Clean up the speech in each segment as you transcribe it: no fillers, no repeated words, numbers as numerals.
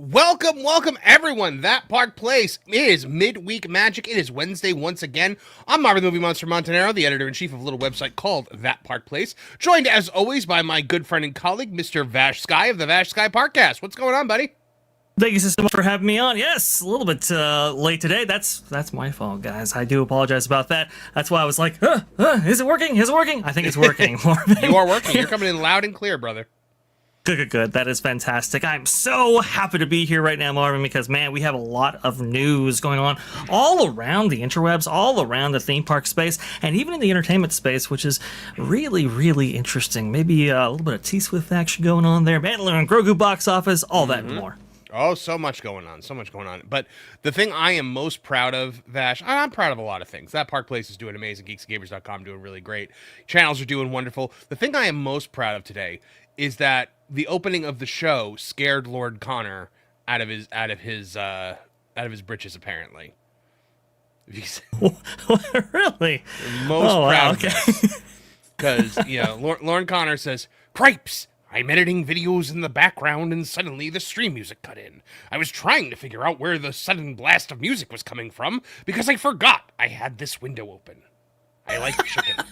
Welcome, everyone. That Park Place. It is midweek magic. It is Wednesday once again. I'm Marvin the Movie Monster Montanaro, the editor-in-chief of a little website called That Park Place, joined, as always, by my good friend and colleague, Mr. Vash Sky of the Vash Sky Parkcast. What's going on, buddy? Thank you so much for having me on. Yes, a little bit late today. That's my fault, guys. I do apologize about that. That's why I was like, is it working? Is it working? I think it's working. You are working. You're coming in loud and clear, brother. Good. That is fantastic. I'm so happy to be here right now, Marvin, because, man, we have a lot of news going on all around the interwebs, all around the theme park space, and even in the entertainment space, which is really, really interesting. Maybe a little bit of T-Swift action going on there, Mandalorian and Grogu box office, all that and more. Oh, so much going on. But the thing I am most proud of, Vash, I'm proud of a lot of things. That Park Place is doing amazing. GeeksandGamers.com doing really great. Channels are doing wonderful. The thing I am most proud of today is that the opening of the show scared Lord Connor out of his britches, apparently. Really? Most proud of this. Because, Lord Connor says, "Cripes! I'm editing videos in the background and suddenly the stream music cut in. I was trying to figure out where the sudden blast of music was coming from because I forgot I had this window open. I like chicken."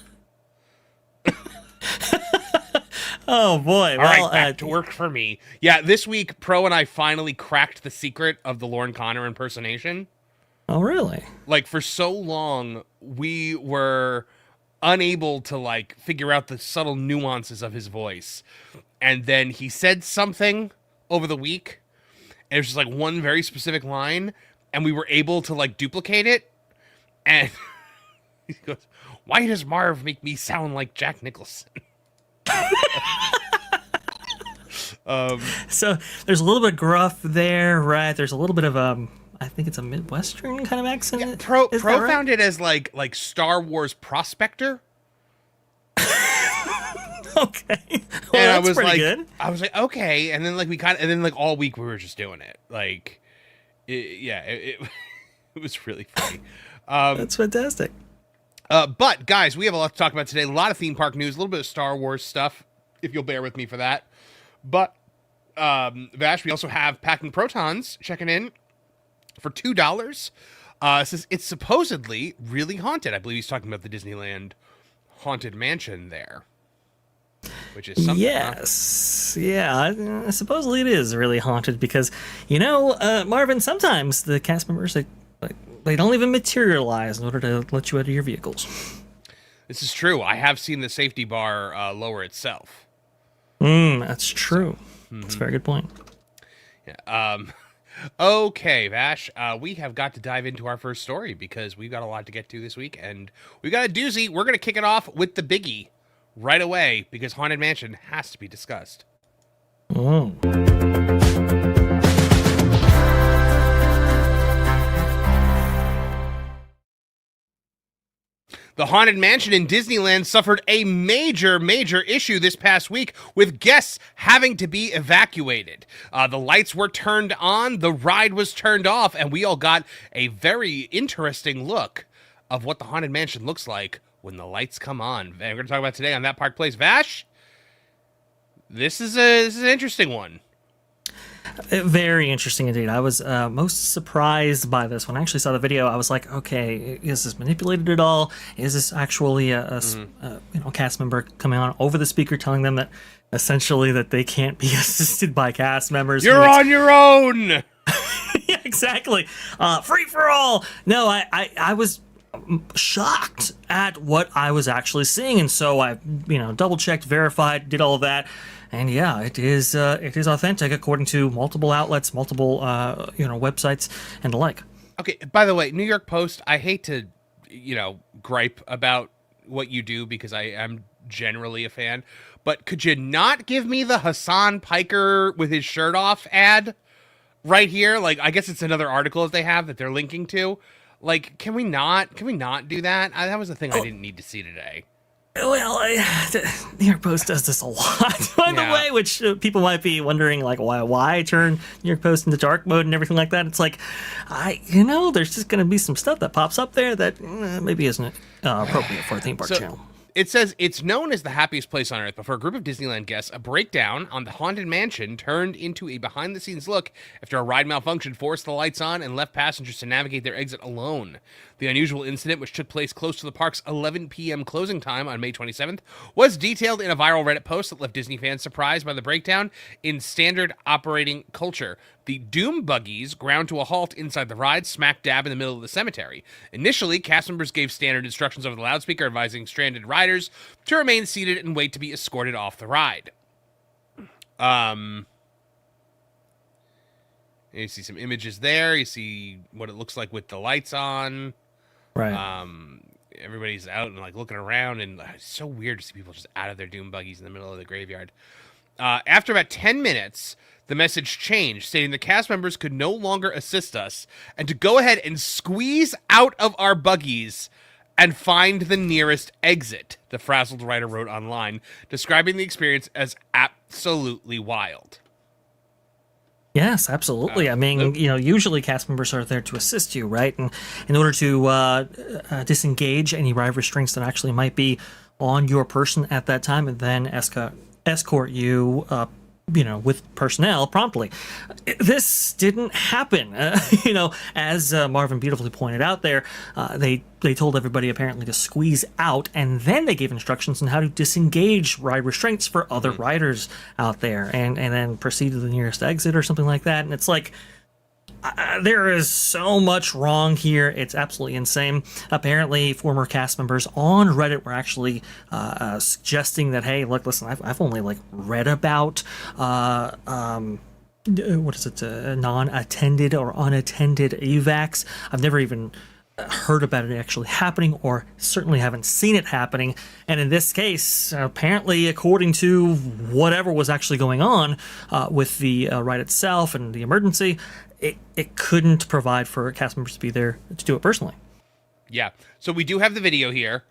Oh, boy. All right, back to work for me. Yeah, this week, Pro and I finally cracked the secret of the Lorne Connor impersonation. Oh, really? Like, for so long, we were unable to, figure out the subtle nuances of his voice. And then he said something over the week, and it was just, one very specific line, and we were able to, duplicate it. And he goes, "Why does Marv make me sound like Jack Nicholson?" So there's a little bit of gruff there, right? There's a little bit of I think it's a Midwestern kind of accent. Yeah, Pro right? found it as like Star Wars prospector. Okay, well, and that's pretty good. I was like, okay, and then all week we were just doing it. It was really funny. That's fantastic. But guys, we have a lot to talk about today. A lot of theme park news, a little bit of Star Wars stuff, if you'll bear with me for that. But Vash, we also have Packing Protons checking in for $2. Says it's supposedly really haunted. I believe he's talking about the Disneyland Haunted Mansion there, which is something. Yes, yeah. Supposedly it is really haunted because, Marvin, sometimes the cast members they don't even materialize in order to let you out of your vehicles. This is true. I have seen the safety bar lower itself. That's true. That's a very good point. Yeah. Okay, Vash. We have got to dive into our first story because we've got a lot to get to this week, and we got a doozy. We're going to kick it off with the biggie right away because Haunted Mansion has to be discussed. The Haunted Mansion in Disneyland suffered a major issue this past week with guests having to be evacuated. The lights were turned on, the ride was turned off, and we all got a very interesting look of what the Haunted Mansion looks like when the lights come on. And we're going to talk about today on That Park Place. Vash, this is an interesting one. Very interesting indeed. I was most surprised by this. When I actually saw the video, I was like, okay, is this manipulated at all? Is this actually a cast member coming on over the speaker telling them that essentially that they can't be assisted by cast members? You're on your own! Yeah, exactly. Free for all! No, I was shocked at what I was actually seeing, and so I double-checked, verified, did all of that. And yeah, it is authentic according to multiple outlets, multiple websites, and the like. Okay, by the way, New York Post, I hate to, gripe about what you do because I am generally a fan, but could you not give me the Hassan Piker with his shirt off ad right here? I guess it's another article that they have that they're linking to. Can we not do that? That was the thing I didn't need to see today. Well, New York Post does this a lot, by the way, which people might be wondering, why turn New York Post into dark mode and everything like that. It's there's just going to be some stuff that pops up there that maybe isn't appropriate for a theme park channel. It says it's known as the happiest place on earth, but for a group of Disneyland guests, a breakdown on the Haunted Mansion turned into a behind-the-scenes look after a ride malfunction forced the lights on and left passengers to navigate their exit alone. The unusual incident, which took place close to the park's 11 p.m. closing time on May 27th, was detailed in a viral Reddit post that left Disney fans surprised by the breakdown in standard operating culture. The Doom buggies ground to a halt inside the ride, smack dab in the middle of the cemetery. Initially, cast members gave standard instructions over the loudspeaker advising stranded riders to remain seated and wait to be escorted off the ride. You see some images there. You see what it looks like with the lights on. Right. Everybody's out and like looking around, and it's so weird to see people just out of their Doom buggies in the middle of the graveyard. After about 10 minutes, the message changed, stating the cast members could no longer assist us and to go ahead and squeeze out of our buggies and find the nearest exit, the frazzled writer wrote online, describing the experience as absolutely wild. Yes, absolutely. I mean, usually cast members are there to assist you, right? And in order to disengage any ride restraints that actually might be on your person at that time, and then escort you, with personnel promptly. This didn't happen. As Marvin beautifully pointed out there, they told everybody apparently to squeeze out, and then they gave instructions on how to disengage ride restraints for other riders out there, and then proceed to the nearest exit or something like that. And it's like, there is so much wrong here. It's absolutely insane. Apparently, former cast members on Reddit were actually suggesting that, hey, look, listen, I've only read about non-attended or unattended evacs. I've never even heard about it actually happening, or certainly haven't seen it happening. And in this case, apparently, according to whatever was actually going on with the ride itself and the emergency, it couldn't provide for cast members to be there to do it personally. Yeah. So we do have the video here,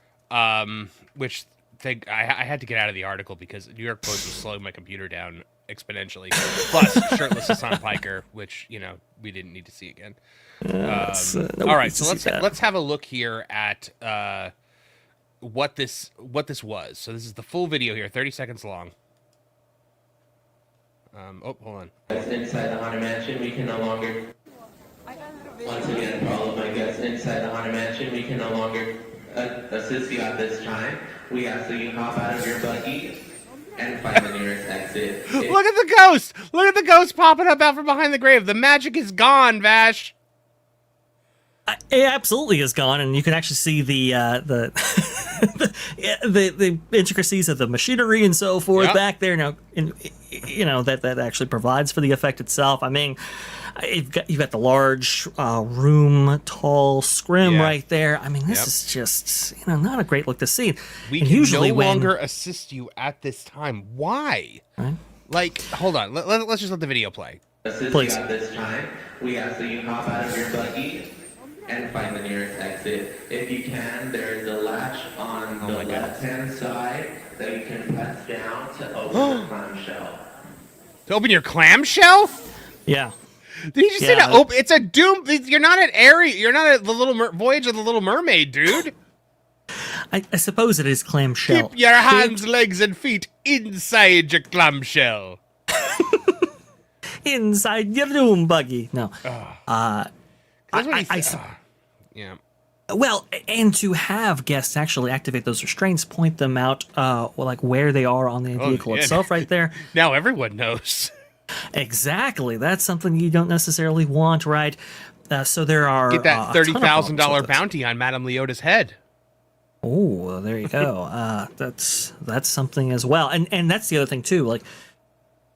which I had to get out of the article because New York Post was slowing my computer down exponentially. Plus, shirtless Hassan Piker, which we didn't need to see again. All right, so let's have a look here at what this was. So this is the full video here, 30 seconds long. Hold on. Inside the Haunted Mansion, we can no longer. Once again, for all of my guests inside the Haunted Mansion, we can no longer assist you at this time. We ask that you hop out of your buggy and find the nearest exit. Look at the ghost! Look at the ghost popping up out from behind the grave. The magic is gone, Vash. It absolutely is gone, and you can actually see the the intricacies of the machinery and so forth back there. Now, that actually provides for the effect itself. I mean, you've got the large room, tall scrim right there. I mean, this is just not a great look to see. We can usually no longer assist you at this time. Why? Right? Hold on. Let's just let the video play. Please. At this time, we ask that you hop out of your buggy and find the nearest exit. If you can, there is a latch on the left-hand side that you can press down to open the clamshell. To open your clamshell? Yeah. Did he just say to open? It's a Doom. You're not at Ariel. You're not at the Little Voyage of the Little Mermaid, dude. I suppose it is clamshell. Keep your hands, legs, and feet inside your clamshell. Inside your Doom buggy. No. Yeah. Well, and to have guests actually activate those restraints, point them out, where they are on the vehicle itself, right there. Now everyone knows. Exactly. That's something you don't necessarily want, right? So there are get that $30,000 bounty on Madame Leota's head. Oh, there you go. That's something as well, and that's the other thing too.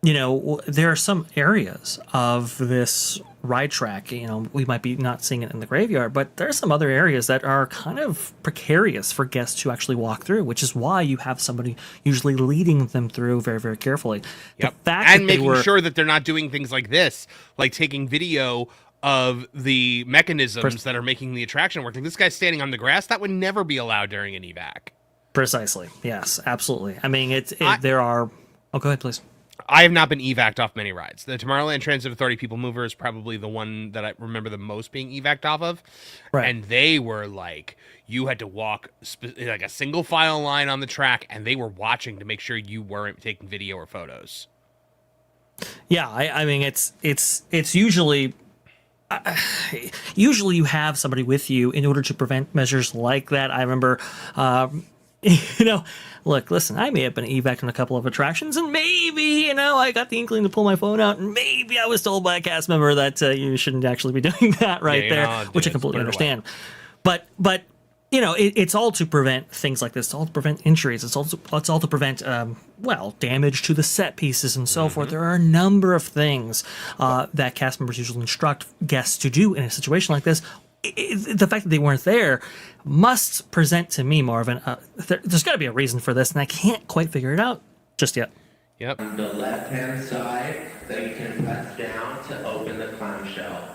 There are some areas of this ride track, we might be not seeing it in the graveyard, but there are some other areas that are kind of precarious for guests to actually walk through, which is why you have somebody usually leading them through very, very carefully. Yep. And making sure that they're not doing things like this, like taking video of the mechanisms that are making the attraction work. Like this guy's standing on the grass, that would never be allowed during an evac. Precisely. Yes, absolutely. I mean, there are... Oh, go ahead, please. I have not been evac'd off many rides. The Tomorrowland Transit Authority People Mover is probably the one that I remember the most being evac'd off of. Right. And they were like, you had to walk like a single file line on the track, and they were watching to make sure you weren't taking video or photos. Yeah, I mean, it's usually usually you have somebody with you in order to prevent measures like that. I remember, listen, I may have been evac on a couple of attractions, and maybe, I got the inkling to pull my phone out, and maybe I was told by a cast member that you shouldn't actually be doing that which I completely understand. But it's all to prevent things like this. It's all to prevent injuries. It's all to prevent, damage to the set pieces and so forth. There are a number of things that cast members usually instruct guests to do in a situation like this. The fact that they weren't there must present to me, Marvin, there's got to be a reason for this, and I can't quite figure it out just yet. Yep. On the left-hand side, that you can press down to open the clamshell.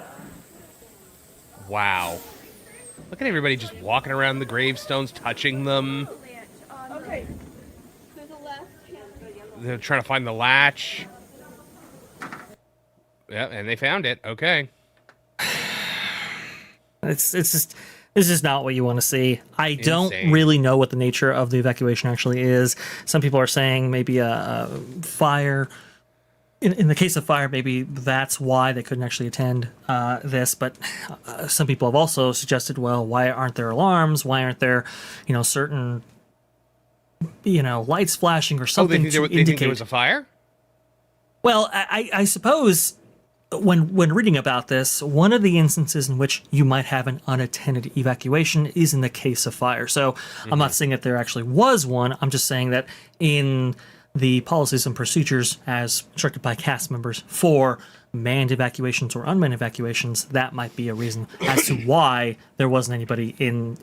Wow. Look at everybody just walking around the gravestones, touching them. Okay. There's a latch. They're trying to find the latch. Yeah, and they found it. Okay. It's just not what you want to see. I don't Insane. really know what the nature of the evacuation actually is. Some people are saying maybe a fire. In the case of fire, maybe that's why they couldn't actually attend this. But some people have also suggested, well, why aren't there alarms? Why aren't there, certain, lights flashing or something they think there was a fire? Well, I suppose when reading about this, one of the instances in which you might have an unattended evacuation is in the case of fire. So I'm not saying that there actually was one. I'm just saying that in the policies and procedures as instructed by cast members for manned evacuations or unmanned evacuations, that might be a reason as to why there wasn't anybody in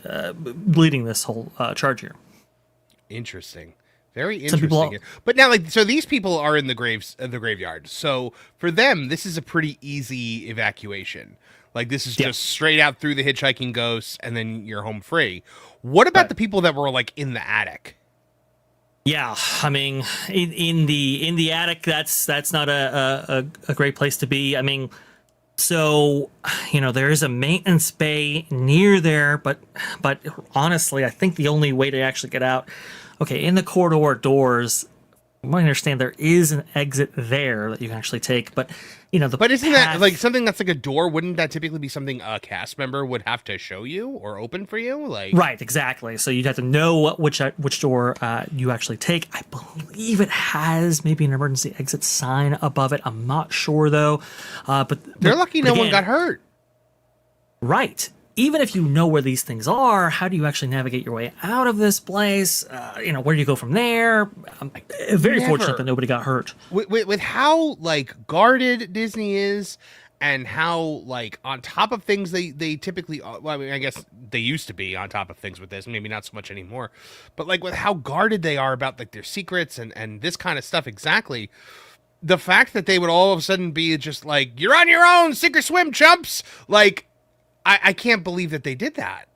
leading this whole charge here. Interesting. Very interesting. But now, so these people are in the graveyard. So for them, this is a pretty easy evacuation. Like, this is just straight out through the hitchhiking ghosts, and then you're home free. What about the people that were like in the attic? Yeah, I mean, in the attic, that's not a great place to be. I mean, so there is a maintenance bay near there, but honestly, I think the only way to actually get out, in the corridor doors, you might understand there is an exit there that you can actually take, but But isn't that like something that's like a door? Wouldn't that typically be something a cast member would have to show you or open for you? Like, right, exactly. So you'd have to know which door you actually take. I believe it has maybe an emergency exit sign above it. I'm not sure though. But they're lucky no one got hurt. Right. Even if you know where these things are, how do you actually navigate your way out of this place? Where do you go from there? I'm very fortunate that nobody got hurt. With how like guarded Disney is, and how like on top of things they typically, well, I mean, I guess they used to be on top of things with this, maybe not so much anymore, but like with how guarded they are about like their secrets and this kind of stuff. Exactly. The fact that they would all of a sudden be just like, you're on your own, sink or swim, chumps. Like, I can't believe that they did that.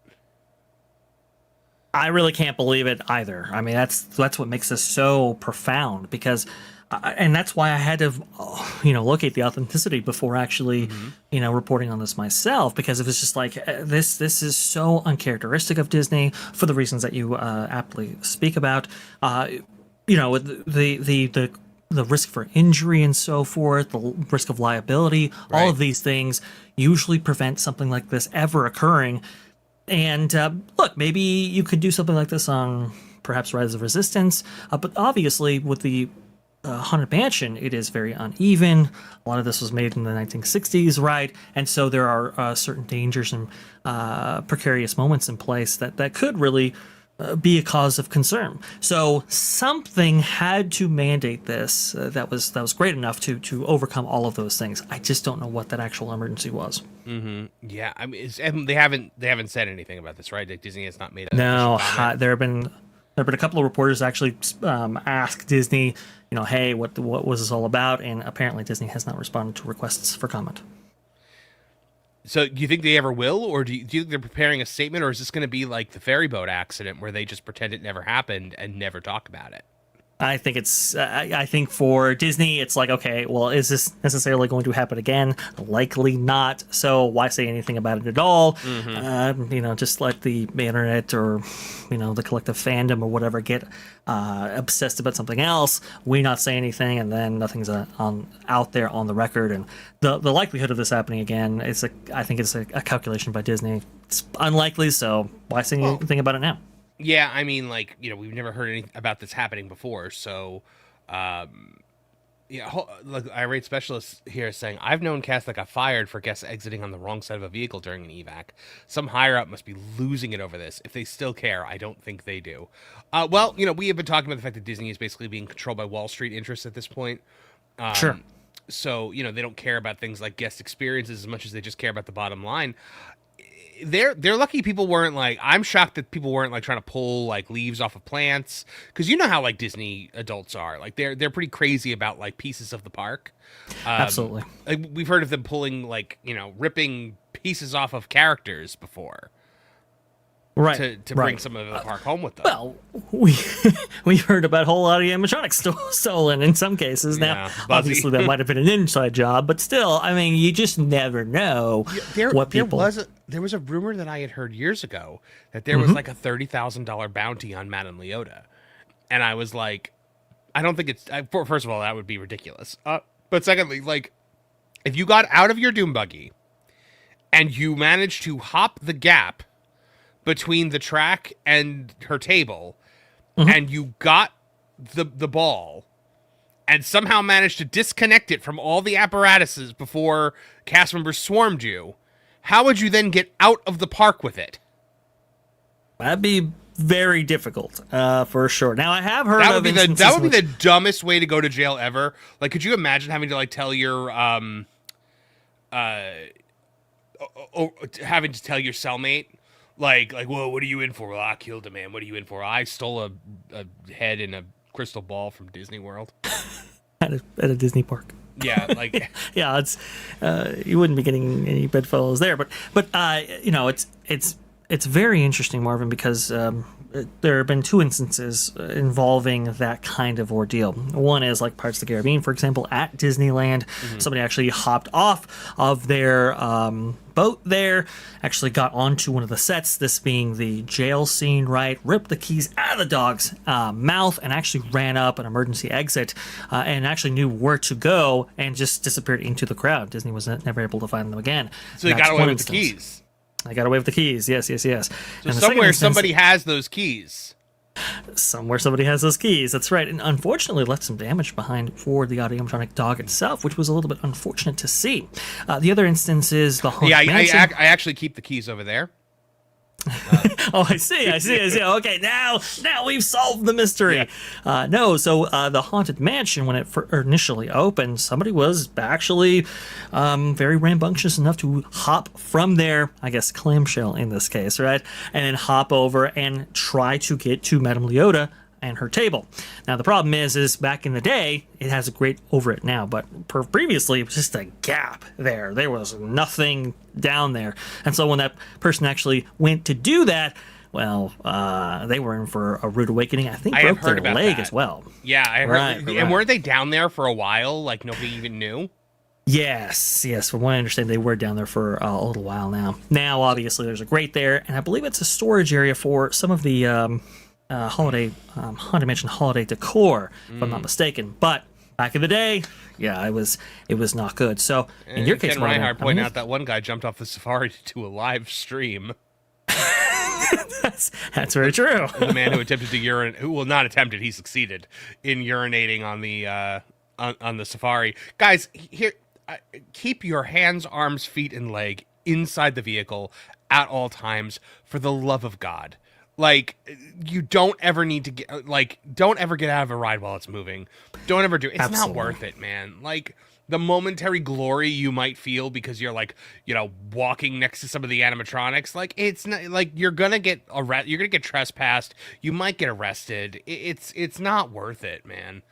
I really can't believe it either. I mean, that's what makes this so profound, because, and that's why I had to, locate the authenticity before actually, reporting on this myself, because it was just like, this is so uncharacteristic of Disney for the reasons that you aptly speak about. The risk for injury and so forth, the risk of liability, all of these things usually prevent something like this ever occurring. And look, maybe you could do something like this on perhaps Rise of Resistance, but obviously with the Haunted Mansion, it is very uneven. A lot of this was made in the 1960s, right? And so there are certain dangers and precarious moments in place that could really be a cause of concern. So something had to mandate this that was great enough to overcome all of those things. I just don't know what that actual emergency was. Mm-hmm. Yeah, I mean, and they haven't said anything about this, right? Like Disney has not made a no. There have been a couple of reporters actually ask Disney, hey, what was this all about? And apparently Disney has not responded to requests for comment. So do you think they ever will, or do you think they're preparing a statement, or is this going to be like the ferry boat accident where they just pretend it never happened and never talk about it? I think it's. I think for Disney, it's like, okay, well, is this necessarily going to happen again? Likely not. So why say anything about it at all? Just let the internet or, the collective fandom or whatever get obsessed about something else. We not say anything, and then nothing's out there on the record. And the likelihood of this happening again, I think it's a calculation by Disney. It's unlikely, so why say anything about it now? Yeah, I mean, we've never heard anything about this happening before. So, look, irate specialists here saying, I've known cast that got fired for guests exiting on the wrong side of a vehicle during an evac. Some higher up must be losing it over this. If they still care, I don't think they do. We have been talking about the fact that Disney is basically being controlled by Wall Street interests at this point. Sure. So, they don't care about things like guest experiences as much as they just care about the bottom line. They're lucky people weren't I'm shocked that people weren't trying to pull leaves off of plants, because you know how Disney adults are. They're pretty crazy about pieces of the park. Absolutely. We've heard of them pulling ripping pieces off of characters before. Right. To bring some of the park home with them. Well, we've heard about a whole lot of animatronics stolen in some cases. Now, obviously, that might have been an inside job, but still, I mean, you just never know what people. There was a rumor that I had heard years ago that there was a $30,000 bounty on Madame Leota, and I was like, I don't think it's. First of all, that would be ridiculous. But secondly, if you got out of your doom buggy and you managed to hop the gap between the track and her table, and you got the ball and somehow managed to disconnect it from all the apparatuses before cast members swarmed you, how would you then get out of the park with it? That'd be very difficult, for sure. Now, I have heard that would be the dumbest way to go to jail ever. Could you imagine having to tell your having to tell your cellmate? Well, what are you in for? Well, I killed a man. What are you in for? I stole a head in a crystal ball from Disney World. At a Disney park. Yeah, yeah, it's you wouldn't be getting any bedfellows there, but it's very interesting, Marvin, because there have been two instances involving that kind of ordeal. One is Pirates of the Caribbean, for example, at Disneyland. Somebody actually hopped off of their boat there, actually got onto one of the sets, this being the jail scene, right? Ripped the keys out of the dog's mouth and actually ran up an emergency exit and actually knew where to go and just disappeared into the crowd. Disney was never able to find them again. So they got away with the keys. I got away with the keys. Yes. So somewhere somebody has those keys. Somewhere somebody has those keys. That's right. And unfortunately left some damage behind for the animatronic dog itself, which was a little bit unfortunate to see. The other instance is the Haunted Mansion. I actually keep the keys over there. Oh, I see. Okay, now we've solved the mystery. Yeah. So the Haunted Mansion, when it initially opened, somebody was actually very rambunctious enough to hop from their, I guess, clamshell in this case, right? And then hop over and try to get to Madame Leota and her table. Now, the problem is back in the day, it has a grate over it now, but previously, it was just a gap there. There was nothing down there. And so when that person actually went to do that, well, they were in for a rude awakening. I think broke their leg as well. Yeah, I heard. Right. And weren't they down there for a while? Nobody even knew? Yes. From what I understand, they were down there for a little while now. Now, obviously, there's a grate there, and I believe it's a storage area for some of the Haunted Mansion holiday decor, if I'm not mistaken. But back in the day, yeah, it was not good. So in your case, Ken Reinhardt pointed out that one guy jumped off the safari to do a live stream. That's very true. The man who attempted to urinate, not attempted, he succeeded in urinating on the on the safari. Guys, here, keep your hands, arms, feet, and leg inside the vehicle at all times, for the love of God. You don't ever need to get, don't ever get out of a ride while it's moving. Don't ever do it. It's Absolutely. Not worth it, man. The momentary glory you might feel because you're walking next to some of the animatronics, it's not you're gonna get you're gonna get trespassed. You might get arrested. It's not worth it, man.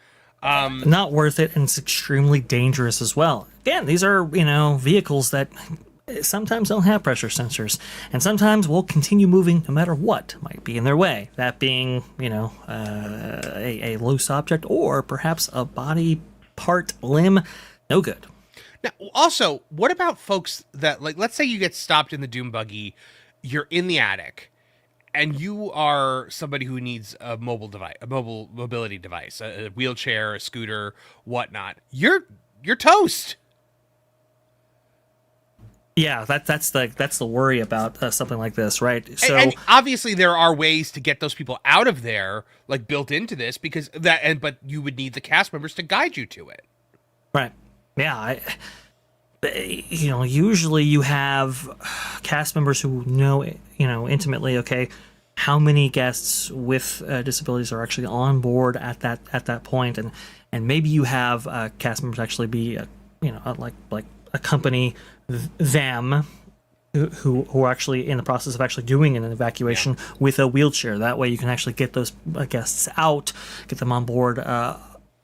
Not worth it, and it's extremely dangerous as well. Again, these are vehicles that sometimes don't have pressure sensors, and sometimes will continue moving no matter what might be in their way. That being, a loose object or perhaps a body part, limb. No good. Now, also, what about folks that, like, let's say you get stopped in the Doom buggy, you're in the attic, and you are somebody who needs a mobile device, a mobile mobility device, a wheelchair, a scooter, whatnot. You're toast. Yeah, that's the worry about something like this, right? So, And obviously there are ways to get those people out of there, like built into this, because but you would need the cast members to guide you to it. right, yeah, usually you have cast members who know, intimately, okay, how many guests with disabilities are actually on board at that point, and maybe you have cast members actually be, like accompany them who are actually in the process of actually doing an evacuation with a wheelchair. That way you can actually get those guests out, get them on board,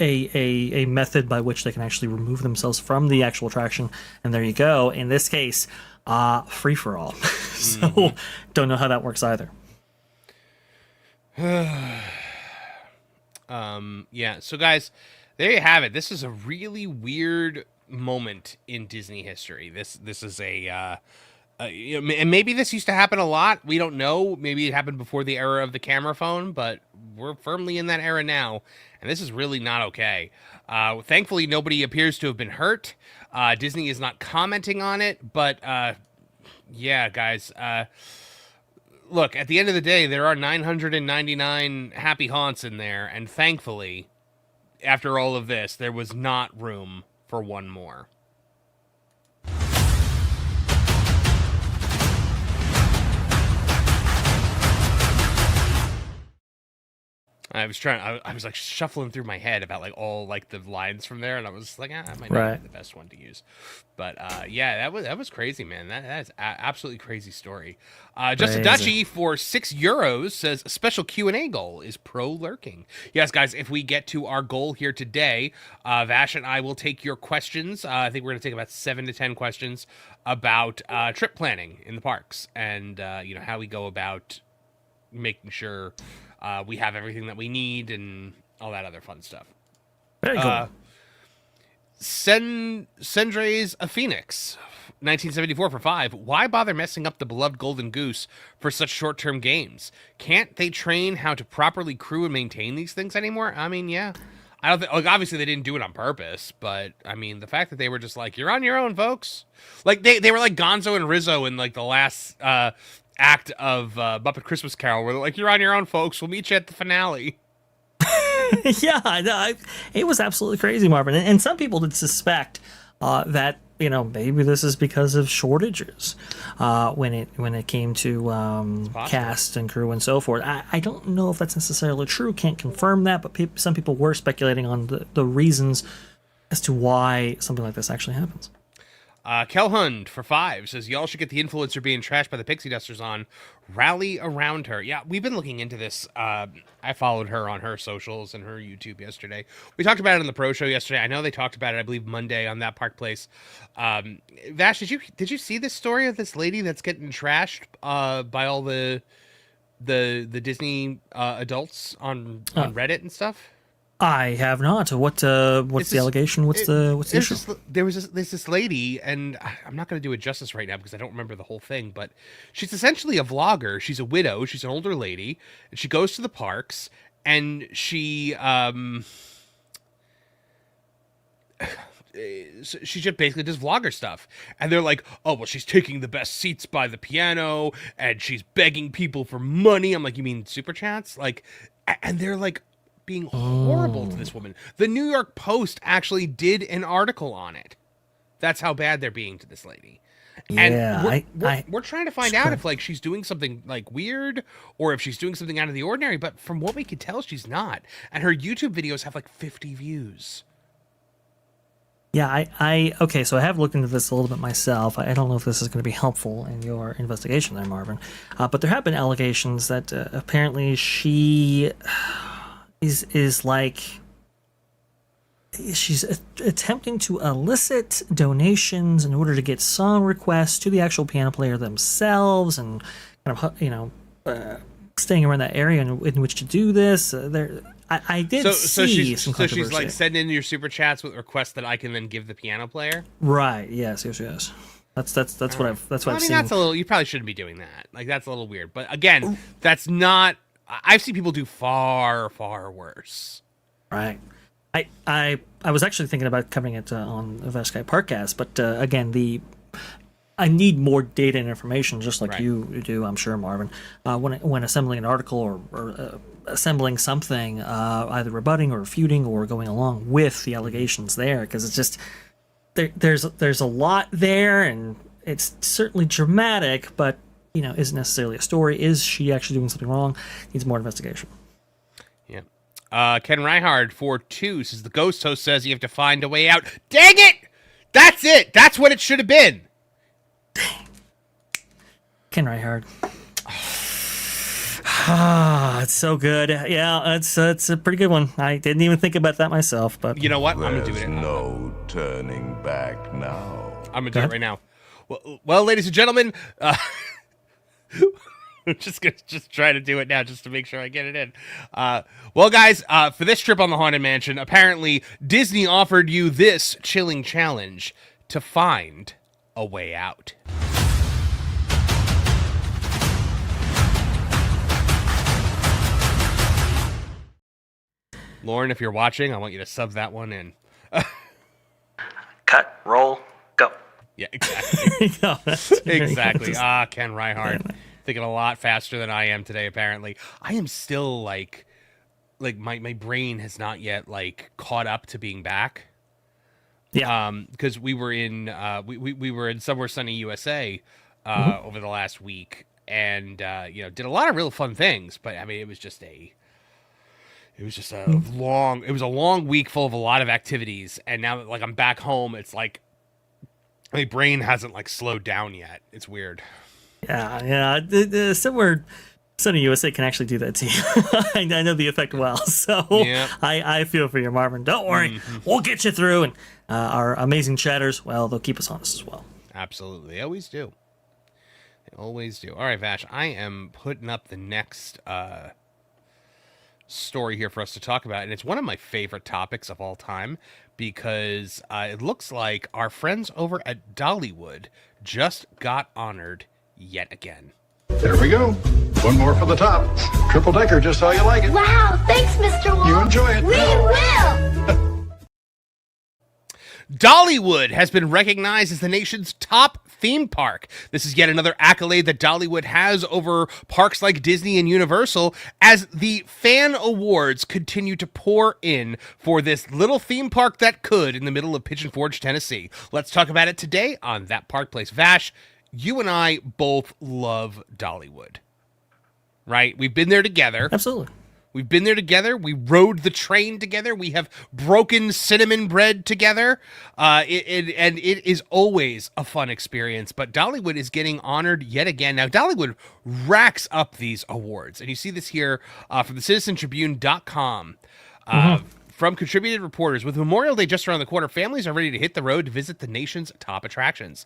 a method by which they can actually remove themselves from the actual attraction, and there you go. In this case, free for all. So don't know how that works either. Yeah, so guys, there you have it. This is a really weird moment in Disney history. This is and maybe this used to happen a lot. We don't know. Maybe it happened before the era of the camera phone, but we're firmly in that era now, and this is really not okay. Thankfully, nobody appears to have been hurt. Disney is not commenting on it, but yeah, guys. Look, at the end of the day, there are 999 happy haunts in there, and thankfully, after all of this, there was not room for one more. I was like shuffling through my head about like all like the lines from there, and I was like, that might not be the best one to use. But yeah, that was crazy, man. That is absolutely crazy story. Justin Dutchy for €6 says a special Q&A goal is pro lurking. Yes, guys, if we get to our goal here today, Vash and I will take your questions. I think we're gonna take about 7 to 10 questions about trip planning in the parks, and how we go about making sure we have everything that we need and all that other fun stuff. Very cool. Sendre's a Phoenix, 1974 for 5. Why bother messing up the beloved Golden Goose for such short-term games? Can't they train how to properly crew and maintain these things anymore? I mean, yeah. I don't think, like, obviously they didn't do it on purpose, but I mean, the fact that they were just like, you're on your own, folks. Like they were like Gonzo and Rizzo in like the last act of Muppet Christmas Carol, where they're like, you're on your own, folks. We'll meet you at the finale. Yeah, it was absolutely crazy, Marvin. And some people did suspect that maybe this is because of shortages when it came to cast and crew and so forth. I don't know if that's necessarily true. Can't confirm that, but some people were speculating on the reasons as to why something like this actually happens. Kelhund for 5 says, y'all should get the influencer being trashed by the pixie dusters on. Rally around her. Yeah, we've been looking into this. I followed her on her socials and her YouTube yesterday. We talked about it on the Pro Show yesterday. I know they talked about it, I believe, Monday on That Park Place. Vash, did you see this story of this lady that's getting trashed by all the Disney adults on Reddit and stuff? I have not. What's the allegation? What's the issue? There's this lady, and I'm not going to do it justice right now because I don't remember the whole thing, but she's essentially a vlogger. She's a widow. She's an older lady, and she goes to the parks, and she just basically does vlogger stuff. And they're like, oh, well, she's taking the best seats by the piano, and she's begging people for money. I'm like, you mean super chats? Like, and they're like, being horrible to this woman. The New York Post actually did an article on it. That's how bad they're being to this lady. Yeah, and we're trying to find out if like she's doing something like weird or if she's doing something out of the ordinary, but from what we can tell, she's not. And her YouTube videos have like 50 views. Yeah, okay, so I have looked into this a little bit myself. I don't know if this is going to be helpful in your investigation there, Marvin. But there have been allegations that apparently she is like she's attempting to elicit donations in order to get song requests to the actual piano player themselves, and kind of staying around that area in which to do this. I did see some controversy. So she's like sending in your super chats with requests that I can then give the piano player. Right. Yes. That's what I've seen. That's a little. You probably shouldn't be doing that. Like, that's a little weird. But again, that's not. I've seen people do far worse. Right. I was actually thinking about covering it on the Vaskai Parkcast, but again, I need more data and information, just like you do, I'm sure, Marvin, when assembling an article or assembling something, either rebutting or refuting or going along with the allegations there, because it's just there's a lot there, and it's certainly dramatic, but isn't necessarily a story. Is she actually doing something wrong? Needs more investigation. Yeah. Ken Reinhardt 4-2 says the ghost host says you have to find a way out. Dang it! That's it. That's what it should have been. Ken Reinhardt. It's so good. Yeah, it's a pretty good one. I didn't even think about that myself, but you know what? I'm gonna do it. There's no turning back now. I'm gonna do it right now. Well, ladies and gentlemen, I'm just try to do it now just to make sure I get it in. Well, guys, for this trip on the Haunted Mansion, apparently Disney offered you this chilling challenge to find a way out. Lauren, if you're watching, I want you to sub that one in. Cut, roll, go. Yeah, exactly. Exactly. Ken Reinhardt. Thinking a lot faster than I am today, apparently. I am still like my brain has not yet caught up to being back. Yeah. Because we were in we were in Somewhere Sunny USA over the last week, and did a lot of real fun things, but I mean it was just a long week full of a lot of activities, and now that I'm back home, it's like my brain hasn't slowed down yet. It's weird. Yeah. The Somewhere Sunny USA can actually do that to you. I know the effect well, so yeah. I feel for you, Marvin. Don't worry, we'll get you through, and our amazing chatters, well, they'll keep us honest as well. Absolutely, they always do. All right, Vash, I am putting up the next story here for us to talk about, and it's one of my favorite topics of all time because it looks like our friends over at Dollywood just got honored yet again. There we go. One more for the top. Triple decker, just how you like it. Wow, thanks, Mr. Wall. You enjoy it. We will. Dollywood has been recognized as the nation's top theme park. This is yet another accolade that Dollywood has over parks like Disney and Universal as the fan awards continue to pour in for this little theme park that could in the middle of Pigeon Forge, Tennessee. Let's talk about it today on That Park Place. Vash, you and I both love Dollywood, right? We've been there together. Absolutely. We've been there together. We rode the train together. We have broken cinnamon bread together. It is always a fun experience. But Dollywood is getting honored yet again. Now, Dollywood racks up these awards. And you see this here from the CitizenTribune.com. From contributed reporters, with Memorial Day just around the corner, families are ready to hit the road to visit the nation's top attractions.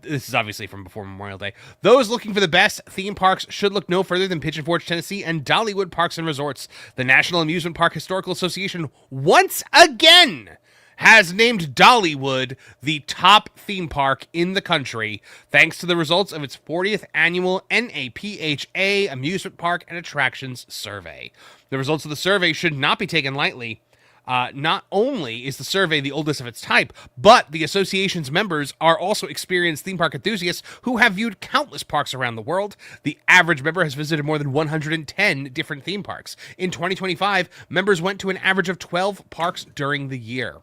This is obviously from before Memorial Day. Those looking for the best theme parks should look no further than Pigeon Forge, Tennessee, and Dollywood Parks and Resorts. The National Amusement Park Historical Association once again has named Dollywood the top theme park in the country, thanks to the results of its 40th annual NAPHA Amusement Park and Attractions Survey. The results of the survey should not be taken lightly. Not only is the survey the oldest of its type, but the association's members are also experienced theme park enthusiasts who have viewed countless parks around the world. The average member has visited more than 110 different theme parks. In 2025, members went to an average of 12 parks during the year.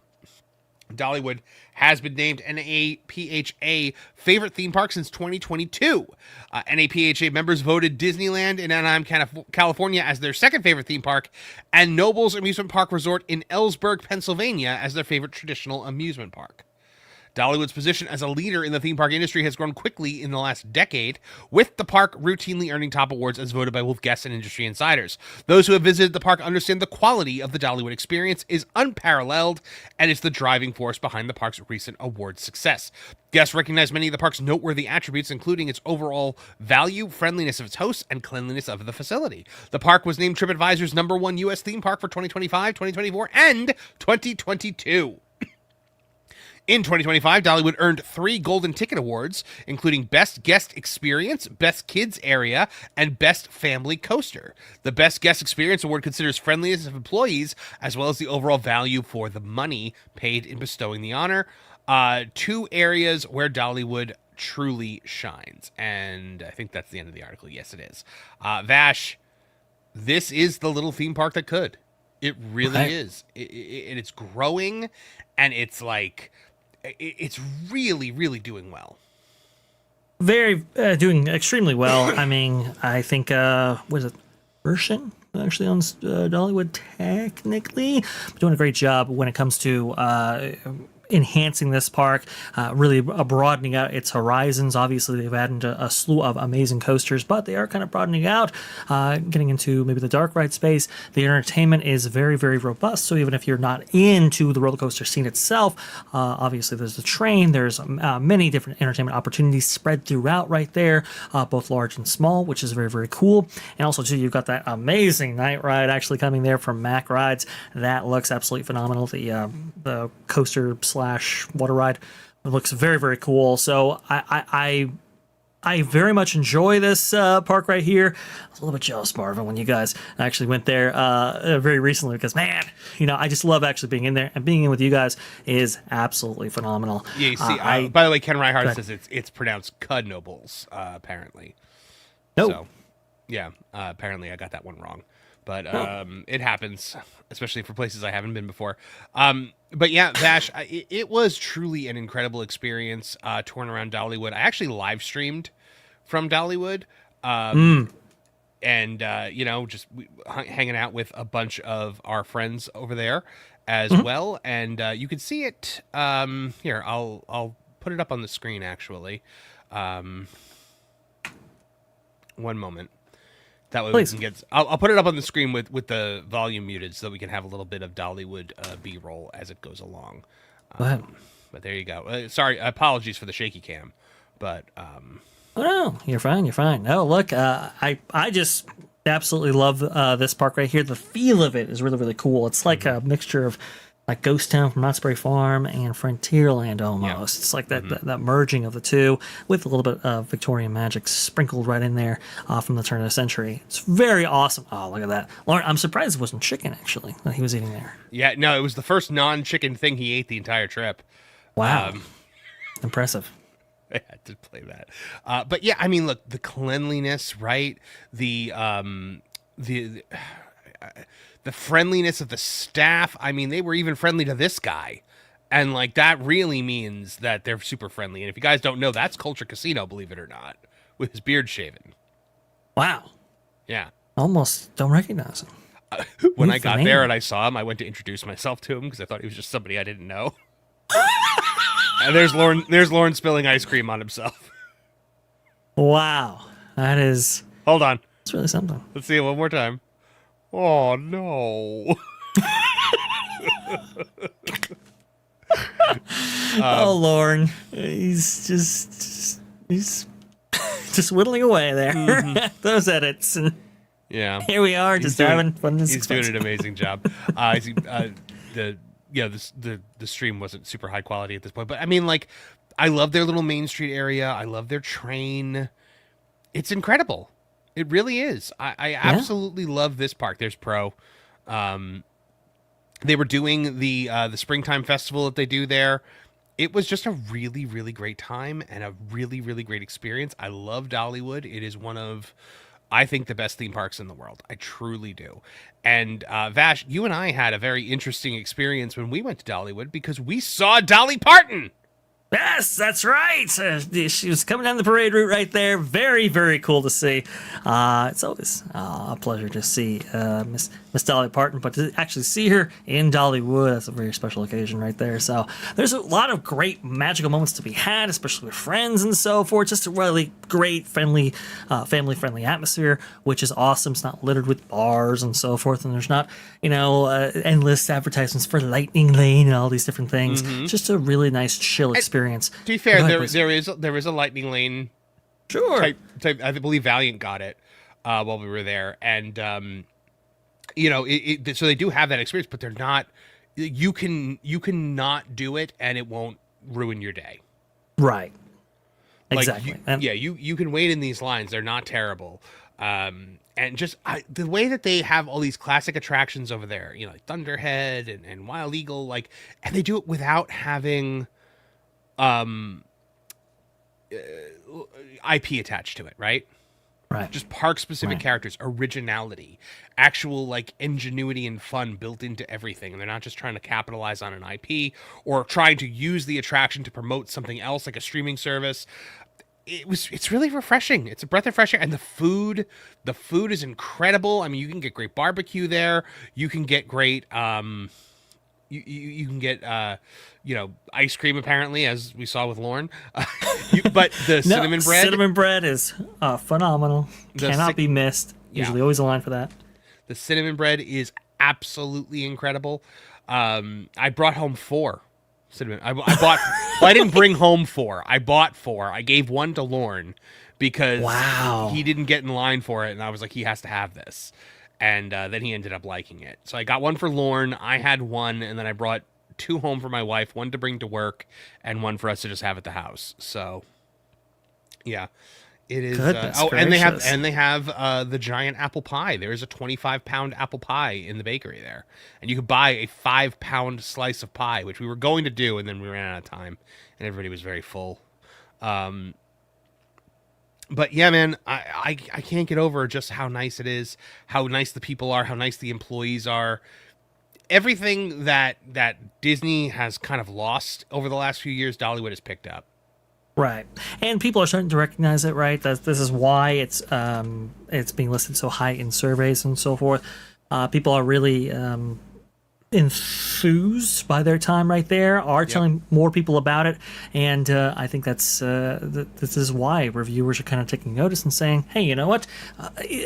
Dollywood has been named NAPHA favorite theme park since 2022. NAPHA members voted Disneyland in Anaheim, California as their second favorite theme park, and Nobles Amusement Park Resort in Ellsberg, Pennsylvania as their favorite traditional amusement park. Dollywood's position as a leader in the theme park industry has grown quickly in the last decade, with the park routinely earning top awards as voted by both guests and industry insiders. Those who have visited the park understand the quality of the Dollywood experience is unparalleled and is the driving force behind the park's recent award success. Guests recognize many of the park's noteworthy attributes, including its overall value, friendliness of its hosts, and cleanliness of the facility. The park was named TripAdvisor's #1 U.S. theme park for 2025, 2024, and 2022. In 2025, Dollywood earned 3 Golden Ticket Awards, including Best Guest Experience, Best Kids Area, and Best Family Coaster. The Best Guest Experience Award considers friendliness of employees, as well as the overall value for the money paid in bestowing the honor. 2 areas where Dollywood truly shines. And I think that's the end of the article. Yes, it is. Vash, this is the little theme park that could. It really is. It's growing, and it's like... It's really, really doing well. Very doing extremely well. I mean, I think was it Version actually owns Dollywood technically, but doing a great job when it comes to enhancing this park, really broadening out its horizons. Obviously, they've added a slew of amazing coasters, but they are kind of broadening out, getting into maybe the dark ride space. The entertainment is very, very robust. So even if you're not into the roller coaster scene itself, obviously there's the train, there's many different entertainment opportunities spread throughout right there, both large and small, which is very, very cool. And also too, you've got that amazing night ride actually coming there from Mack Rides. That looks absolutely phenomenal. The coaster / water ride. It looks very, very cool. So I very much enjoy this park right here. I was a little bit jealous, Marvin, when you guys actually went there very recently because, man, I just love actually being in there, and being in with you guys is absolutely phenomenal. Yeah, you see, by the way, Ken Reihart says it's pronounced Cudnobles, apparently. No. So, yeah, apparently I got that one wrong. But it happens, especially for places I haven't been before. But yeah, Vash, it was truly an incredible experience touring around Dollywood. I actually live streamed from Dollywood, and just hanging out with a bunch of our friends over there as well. And you can see it here. I'll put it up on the screen actually. One moment. That way Please. we can get. I'll put it up on the screen with the volume muted so that we can have a little bit of Dollywood B-roll as it goes along. Go ahead. But there you go. Sorry, apologies for the shaky cam, but Oh no, you're fine. You're fine. No, look, I just absolutely love this park right here. The feel of it is really, really cool. It's like a mixture of like Ghost Town from Knott's Berry Farm and Frontierland almost. Yeah. It's like that merging of the two with a little bit of Victorian magic sprinkled right in there from the turn of the century. It's very awesome. Oh, look at that. Lauren, I'm surprised it wasn't chicken, actually, that he was eating there. Yeah, no, it was the first non-chicken thing he ate the entire trip. Wow. Impressive. I had to play that. But yeah, I mean, look, the cleanliness, right? The friendliness of the staff. I mean, they were even friendly to this guy. And like that really means that they're super friendly. And if you guys don't know, that's Culture Casino, believe it or not, with his beard shaven. Wow. Yeah. Almost don't recognize him. When I got there and I saw him, I went to introduce myself to him because I thought he was just somebody I didn't know. And there's Lauren spilling ice cream on himself. Wow. That is... Hold on. It's really something. Let's see it one more time. Oh, no. Oh, Lauren. He's just whittling away there. Those edits. And yeah. here we are, just having fun. He's doing an amazing job. The stream wasn't super high quality at this point, but I mean, like, I love their little Main Street area. I love their train. It's incredible. It really is. I absolutely love this park. There's Pro. They were doing the springtime festival that they do there. It was just a really, really great time and a really, really great experience. I love Dollywood. It is one of, I think, the best theme parks in the world. I truly do. And Vash, you and I had a very interesting experience when we went to Dollywood because we saw Dolly Parton. Yes, that's right. She was coming down the parade route right there. Very, very cool to see. It's always a pleasure to see Miss Miss Dolly Parton, but to actually see her in Dollywood, that's a very special occasion right there. So there's a lot of great magical moments to be had, especially with friends and so forth. Just a really great, friendly, family-friendly atmosphere, which is awesome. It's not littered with bars and so forth, and there's not, endless advertisements for Lightning Lane and all these different things. It's just a really nice, chill experience. To be fair, there is a Lightning Lane. Sure. Type, I believe Valiant got it while we were there, and so they do have that experience, but they're not. You can not do it, and it won't ruin your day. Right. Like, Exactly. you can wait in these lines. They're not terrible. And just the way that they have all these classic attractions over there, like Thunderhead and Wild Eagle, and they do it without having IP attached to it, right? Right. Just park-specific characters, originality, actual ingenuity and fun built into everything, and they're not just trying to capitalize on an IP or trying to use the attraction to promote something else like a streaming service. It's really refreshing. It's a breath of fresh air, and the food is incredible. I mean, you can get great barbecue there. You can get great you can get ice cream, apparently, as we saw with Lauren. But the cinnamon bread is phenomenal. Cannot be missed. Usually always a line for that. The cinnamon bread is absolutely incredible. I brought home 4 cinnamon. I bought. Well, I didn't bring home 4. I bought 4. I gave one to Lauren because he didn't get in line for it, and I was like, he has to have this. And then he ended up liking it. So I got one for Lauren. I had one, and then I brought 2 home for my wife. One to bring to work, and one for us to just have at the house. So, yeah, it is. And they have the giant apple pie. There is a 25-pound apple pie in the bakery there, and you could buy a 5-pound slice of pie, which we were going to do, and then we ran out of time, and everybody was very full. But yeah, man, I can't get over just how nice it is, how nice the people are, how nice the employees are. Everything that Disney has kind of lost over the last few years, Dollywood has picked up. Right, and people are starting to recognize it. Right, this is why it's being listed so high in surveys and so forth. People are really enthused by their time right there, are telling more people about it, and I think that's this is why reviewers are kind of taking notice and saying, hey, you know what,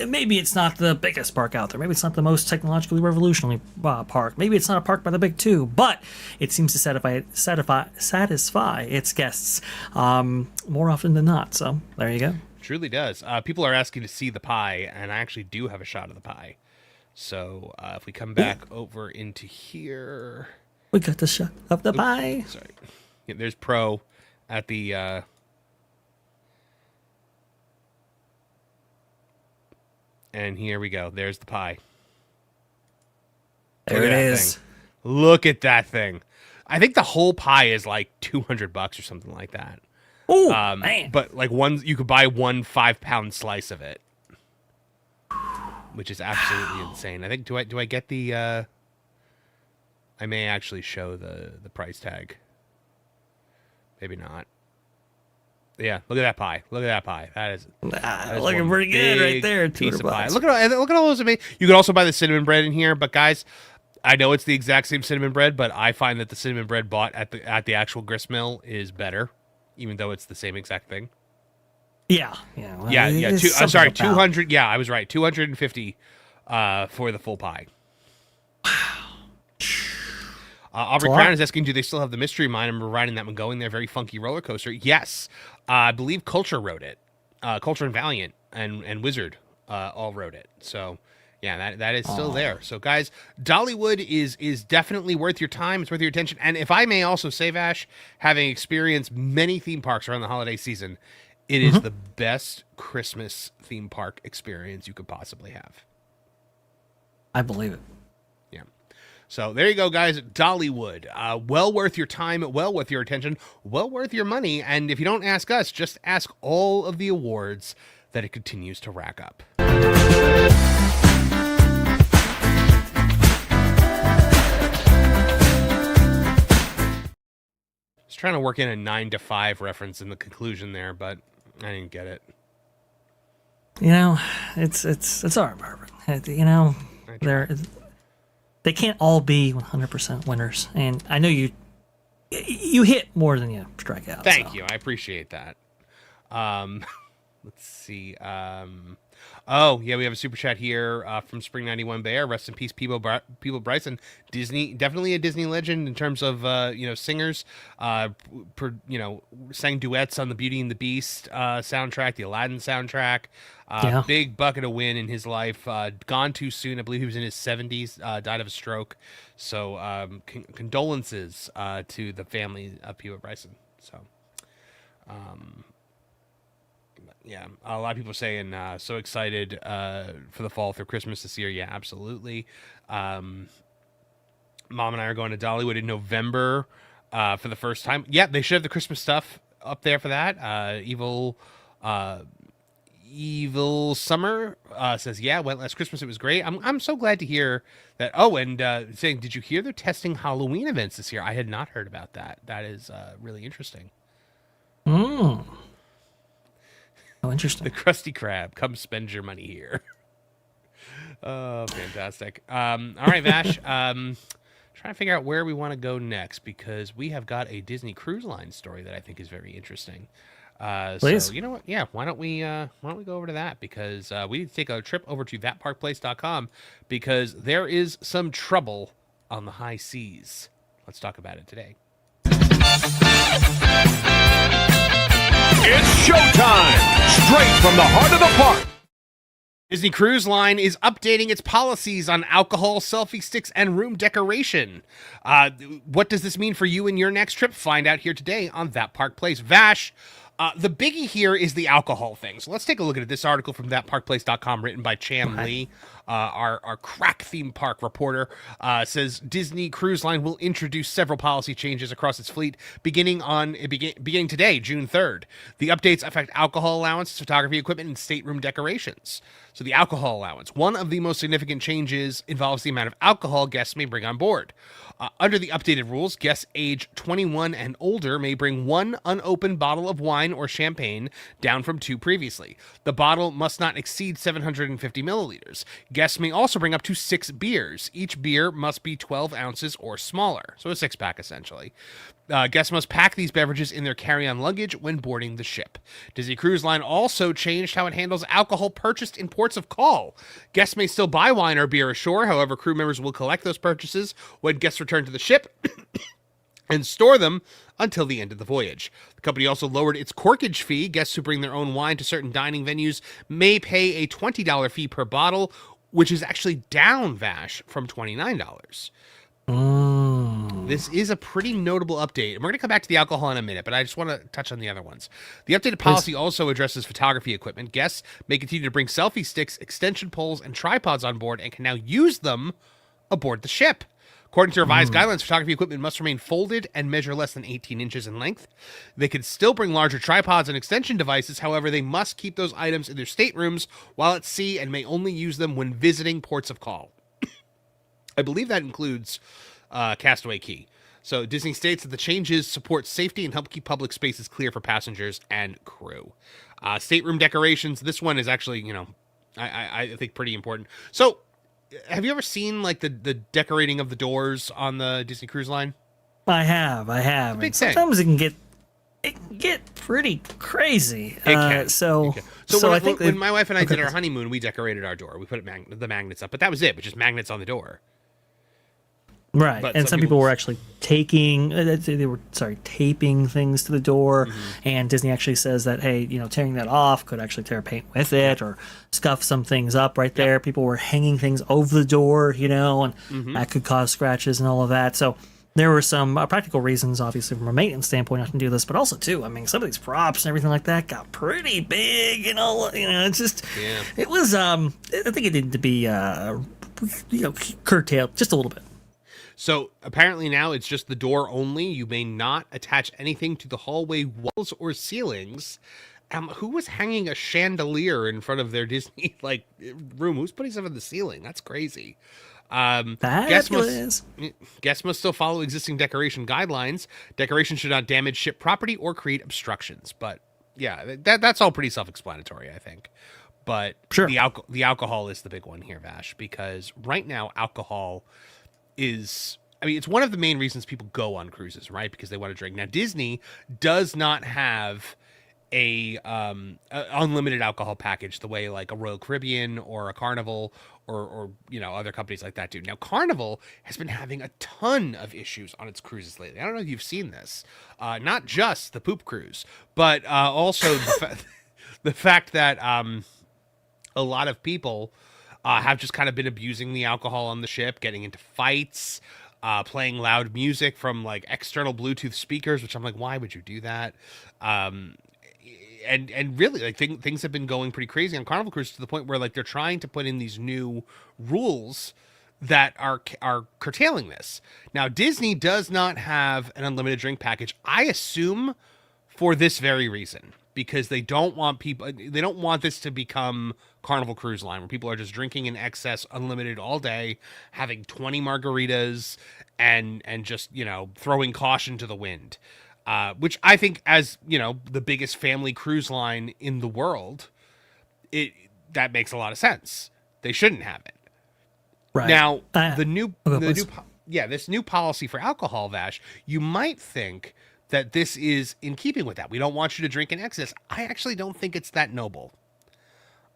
maybe it's not the biggest park out there, maybe it's not the most technologically revolutionary park, maybe it's not a park by the big two, but it seems to satisfy its guests more often than not. So there you go. Truly does. People are asking to see the pie, and I actually do have a shot of the pie. So if we come back over into here, we got the shot of the pie. Sorry, there's Pro at the and here we go. There's the pie. There it is. Look at that thing. I think the whole pie is like $200 or something like that. Oh, man! But you could buy one 5-pound slice of it, which is absolutely insane. I think do I get the I may actually show the price tag. Maybe not. Yeah, look at that pie. Look at that pie. That is looking pretty good right there. Piece of pie. Look at all those amazing. You could also buy the cinnamon bread in here, but guys, I know it's the exact same cinnamon bread, but I find that the cinnamon bread bought at the actual grist mill is better, even though it's the same exact thing. Yeah. Well, yeah. I'm sorry, 200. Yeah, I was right. 250 for the full pie. Wow. Aubrey Crown is asking, do they still have the Mystery Mine? I remember riding that one going there. Very funky roller coaster. Yes. I believe Culture rode it. Culture and Valiant and Wizard all rode it. So, yeah, that is still there. So, guys, Dollywood is definitely worth your time. It's worth your attention. And if I may also say, Vash, having experienced many theme parks around the holiday season, it is the best Christmas theme park experience you could possibly have. I believe it. Yeah. So there you go, guys. Dollywood. Well worth your time, well worth your attention, well worth your money. And if you don't ask us, just ask all of the awards that it continues to rack up. I was trying to work in a 9 to 5 reference in the conclusion there, but I didn't get it. You know, it's all right, Marvin. You know, they can't all be 100% winners. And I know you hit more than you strike out. Thank so. you. I appreciate that. Let's see. Oh, yeah, we have a super chat here from Spring 91 Bear. Rest in peace, People Bryson. Disney, definitely a Disney legend in terms of, singers. Sang duets on the Beauty and the Beast soundtrack, the Aladdin soundtrack. Yeah. Big bucket of win in his life. Gone too soon. I believe he was in his 70s, died of a stroke. So condolences to the family of People Bryson. So, yeah, a lot of people saying so excited for the fall through Christmas this year. Yeah, absolutely. Mom and I are going to Dollywood in November for the first time. Yeah, they should have the Christmas stuff up there for that. Evil Summer says, yeah, went last Christmas. It was great. I'm so glad to hear that. Oh, and saying, did you hear they're testing Halloween events this year? I had not heard about that. That is really interesting. Oh, interesting. The Krusty Krab, come spend your money here. Oh, fantastic. All right, Vash. Trying to figure out where we want to go next because we have got a Disney Cruise Line story that I think is very interesting. Please. So you know what? Yeah, why don't we go over to that because we need to take a trip over to thatparkplace.com because there is some trouble on the high seas. Let's talk about it today. It's showtime! Straight from the heart of the park. Disney Cruise Line is updating its policies on alcohol, selfie sticks, and room decoration. What does this mean for you and your next trip? Find out here today on That Park Place. Vash, the biggie here is the alcohol thing. So let's take a look at this article from thatparkplace.com written by Chan Lee, our crack theme park reporter. Says Disney Cruise Line will introduce several policy changes across its fleet beginning today, June 3rd. The updates affect alcohol allowances, photography equipment, and stateroom decorations. So the alcohol allowance. One of the most significant changes involves the amount of alcohol guests may bring on board. Under the updated rules, guests age 21 and older may bring one unopened bottle of wine or champagne, down from 2 previously. The bottle must not exceed 750 milliliters. Guests may also bring up to 6 beers. Each beer must be 12 ounces or smaller, so a 6-pack essentially. Guests must pack these beverages in their carry-on luggage when boarding the ship. Disney Cruise Line also changed how it handles alcohol purchased in ports of call. Guests may still buy wine or beer ashore, however, crew members will collect those purchases when guests return to the ship and store them until the end of the voyage. The company also lowered its corkage fee. Guests who bring their own wine to certain dining venues may pay a $20 fee per bottle, which is actually down, Vash, from $29. This is a pretty notable update. And we're going to come back to the alcohol in a minute, but I just want to touch on the other ones. The updated policy also addresses photography equipment. Guests may continue to bring selfie sticks, extension poles, and tripods on board and can now use them aboard the ship. According to revised guidelines, photography equipment must remain folded and measure less than 18 inches in length. They can still bring larger tripods and extension devices. However, they must keep those items in their staterooms while at sea and may only use them when visiting ports of call. I believe that includes Castaway Cay. So Disney states that the changes support safety and help keep public spaces clear for passengers and crew. Stateroom decorations. This one is actually, I think pretty important. So have you ever seen like the decorating of the doors on the Disney Cruise Line? I have. Big thing. Sometimes it can get pretty crazy. It can. So when I think when my wife and I did our honeymoon, we decorated our door. We put the magnets up, but that was it. But just magnets on the door. Right, But and some people were actually taping things to the door, and Disney actually says that, hey, tearing that off could actually tear paint with it or scuff some things up right there. People were hanging things over the door, and that could cause scratches and all of that. So there were some practical reasons, obviously, from a maintenance standpoint, not to do this, but also, too, I mean, some of these props and everything like that got pretty big and all, it's just, it was, I think it needed to be, curtailed just a little bit. So apparently now it's just the door only. You may not attach anything to the hallway walls or ceilings. Who was hanging a chandelier in front of their Disney room? Who's putting stuff in the ceiling? That's crazy. Guests must still follow existing decoration guidelines. Decoration should not damage ship property or create obstructions. But yeah, that's all pretty self-explanatory, I think. But sure. The alcohol is the big one here, Vash, because right now alcohol is, I mean, it's one of the main reasons people go on cruises, right? Because they want to drink. Now, Disney does not have a unlimited alcohol package the way like a Royal Caribbean or a Carnival or other companies like that do. Now, Carnival has been having a ton of issues on its cruises lately. I don't know if you've seen this, not just the poop cruise, but also the fact that a lot of people have just kind of been abusing the alcohol on the ship, getting into fights, playing loud music from like external Bluetooth speakers, which I'm like, why would you do that? And really, like things have been going pretty crazy on Carnival Cruise to the point where like they're trying to put in these new rules that are curtailing this. Now, Disney does not have an unlimited drink package, I assume, for this very reason, because they don't want this to become Carnival Cruise Line, where people are just drinking in excess, unlimited all day, having 20 margaritas, and just throwing caution to the wind. Which I think, as the biggest family cruise line in the world, that makes a lot of sense. They shouldn't have it. Right. Now, this new policy for alcohol, Vash, you might think that this is in keeping with that. We don't want you to drink in excess. I actually don't think it's that noble.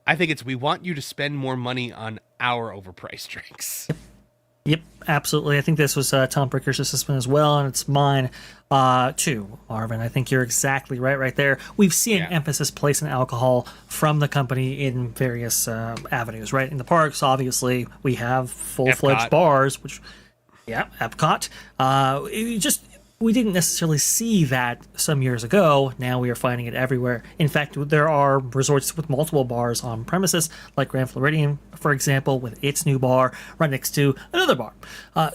I think we want you to spend more money on our overpriced drinks. Yep, absolutely. I think this was Tom Bricker's assessment as well, and it's mine too, Marvin. I think you're exactly right there. We've seen emphasis placed on alcohol from the company in various avenues, right? In the parks, obviously, we have full-fledged Epcot. bars, Epcot. We didn't necessarily see that some years ago. Now we are finding it everywhere. In fact, there are resorts with multiple bars on premises, like Grand Floridian, for example, with its new bar right next to another bar.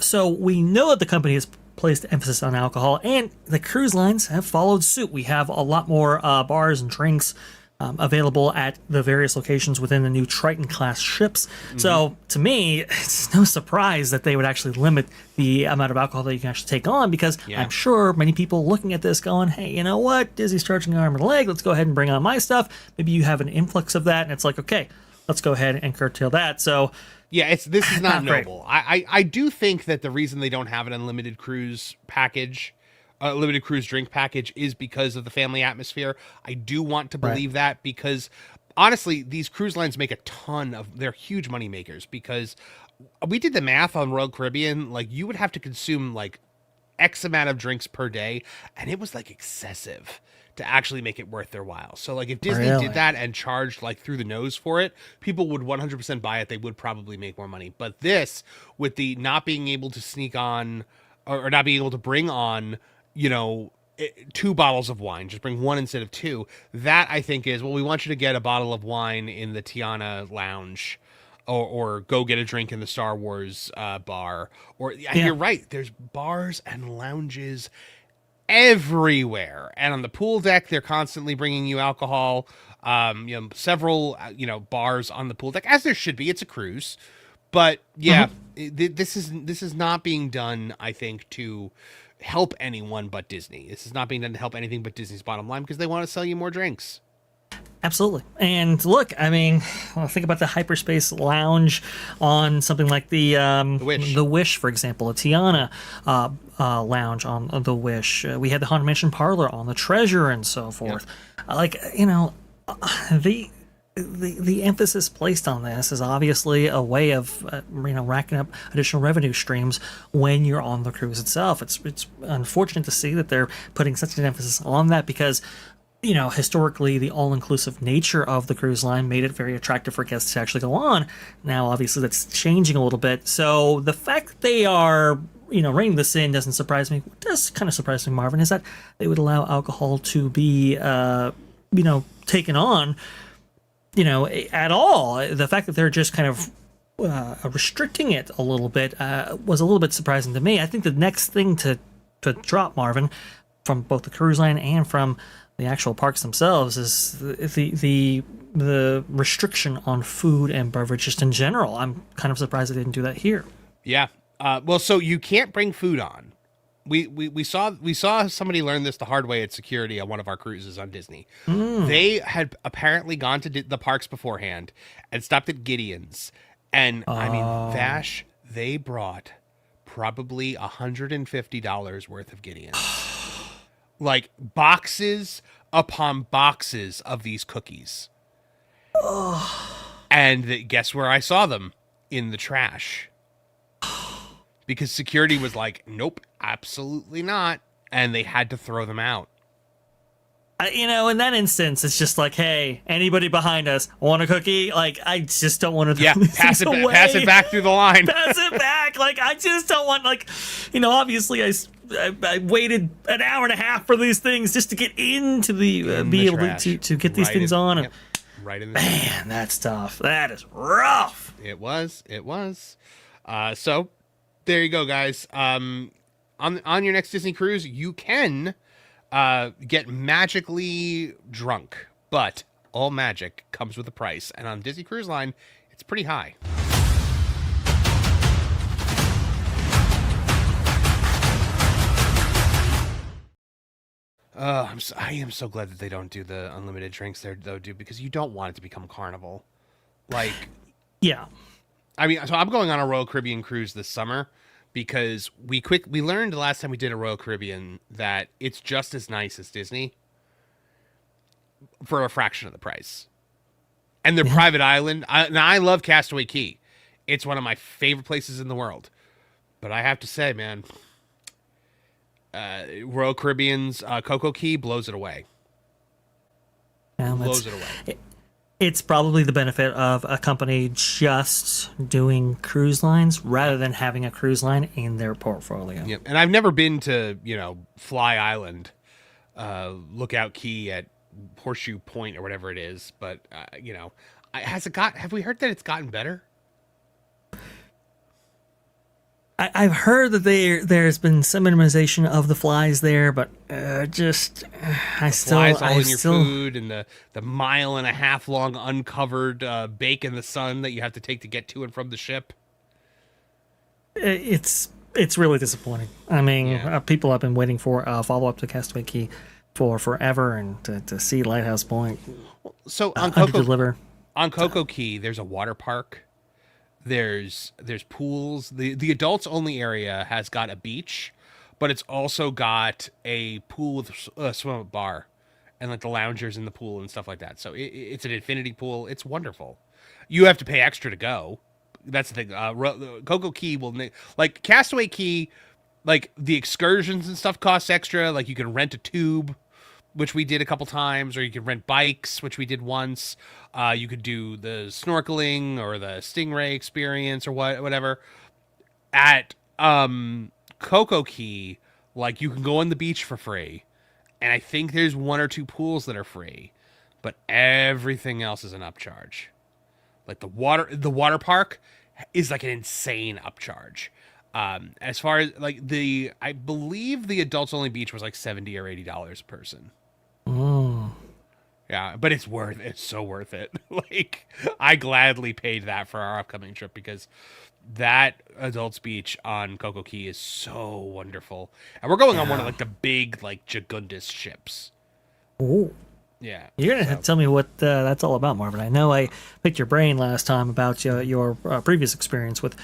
So we know that the company has placed emphasis on alcohol, and the cruise lines have followed suit. We have a lot more bars and drinks available at the various locations within the new Triton class ships. Mm-hmm. So to me, it's no surprise that they would actually limit the amount of alcohol that you can actually take on, because I'm sure many people looking at this going, hey, you know what? Disney's charging an arm and a leg. Let's go ahead and bring on my stuff. Maybe you have an influx of that, and it's like, okay, let's go ahead and curtail that. So this is not noble. I do think that the reason they don't have an unlimited cruise package, limited cruise drink package, is because of the family atmosphere. I do want to believe that, because honestly, these cruise lines make a ton of, they're huge money makers, because we did the math on Royal Caribbean. Like, you would have to consume like X amount of drinks per day, and it was like excessive to actually make it worth their while. So like if Disney did that and charged like through the nose for it, people would 100% buy it. They would probably make more money. But this, with the not being able to sneak on or not being able to bring on, 2 bottles of wine, just bring one instead of 2. That, I think, is, well, we want you to get a bottle of wine in the Tiana lounge, or go get a drink in the Star Wars bar. Or you're right, there's bars and lounges everywhere, and on the pool deck they're constantly bringing you alcohol. Several bars on the pool deck, as there should be. It's a cruise. But this is not being done, I think, to help anyone but Disney. This is not being done to help anything but Disney's bottom line, because they want to sell you more drinks. Absolutely. And look, I mean, think about the hyperspace lounge on something like the Wish, for example, a Tiana lounge on the Wish. We had the Haunted Mansion parlor on the Treasure and so forth. The emphasis placed on this is obviously a way of racking up additional revenue streams when you're on the cruise itself. It's unfortunate to see that they're putting such an emphasis on that, because historically the all-inclusive nature of the cruise line made it very attractive for guests to actually go on. Now obviously that's changing a little bit, so the fact that they are reining this in doesn't surprise me. What does kind of surprise me, Marvin, is that they would allow alcohol to be taken on at all. The fact that they're just kind of restricting it a little bit was a little bit surprising to me. I think the next thing to drop, Marvin, from both the cruise line and from the actual parks themselves, is the restriction on food and beverage just in general. I'm kind of surprised they didn't do that here. Yeah. Well, so you can't bring food on. We saw somebody learn this the hard way at security on one of our cruises on Disney. They had apparently gone to the parks beforehand and stopped at Gideon's, and I mean, Vash, they brought probably $150 worth of Gideons. Like boxes upon boxes of these cookies. And guess where I saw them? In the trash. Because security was like, nope, absolutely not. And they had to throw them out. In that instance, it's just like, hey, anybody behind us want a cookie? Like, I just don't want to. Yeah, pass it back through the line. Pass it back. Like, I just don't want. Like, obviously, I waited an hour and a half for these things just to get into be able to get these things on. Yep, right in the man, that's tough. That is rough. It was. So there you go, guys. On your next Disney cruise, you can get magically drunk, but all magic comes with a price, and on Disney Cruise Line, it's pretty high. I am so glad that they don't do the unlimited drinks there, though, dude, because you don't want it to become Carnival. Like, yeah. I mean, so I'm going on a Royal Caribbean cruise this summer because we learned the last time we did a Royal Caribbean that it's just as nice as Disney for a fraction of the price. And their private island, I love Castaway Cay. It's one of my favorite places in the world. But I have to say, man, Royal Caribbean's Coco Cay blows it away. Blows it away. It's probably the benefit of a company just doing cruise lines rather than having a cruise line in their portfolio. Yep. And I've never been to, Fly Island, Lookout Key at Horseshoe Point or whatever it is. But, have we heard that it's gotten better? I've heard that there's been some minimization of the flies there, but flies all in your food and the mile and a half long uncovered bake in the sun that you have to take to get to and from the ship. It's really disappointing. I mean, people have been waiting for a follow up to Castaway Cay for forever, and to see Lighthouse Point. So on Coco Cay, there's a water park. There's pools. The adults only area has got a beach, but it's also got a pool with a swim up bar and like the loungers in the pool and stuff like that. So it's an infinity pool. It's wonderful. You have to pay extra to go. That's the thing. Coco Cay like Castaway Cay, like the excursions and stuff costs extra. Like you can rent a tube, which we did a couple times, or you could rent bikes, which we did once. You could do the snorkeling or the Stingray experience or whatever. At Coco Cay, like you can go on the beach for free, and I think there's one or two pools that are free, but everything else is an upcharge. Like the water park is like an insane upcharge. As far as like I believe the adults only beach was like $70 or $80 a person. Oh. Yeah, but it's so worth it. Like I gladly paid that for our upcoming trip because that adults beach on Coco Cay is so wonderful. And we're going on one of like the big like Jagundis ships. Oh. Yeah. You're going to have to tell me what that's all about, Marvin. I know I picked your brain last time about your previous experience with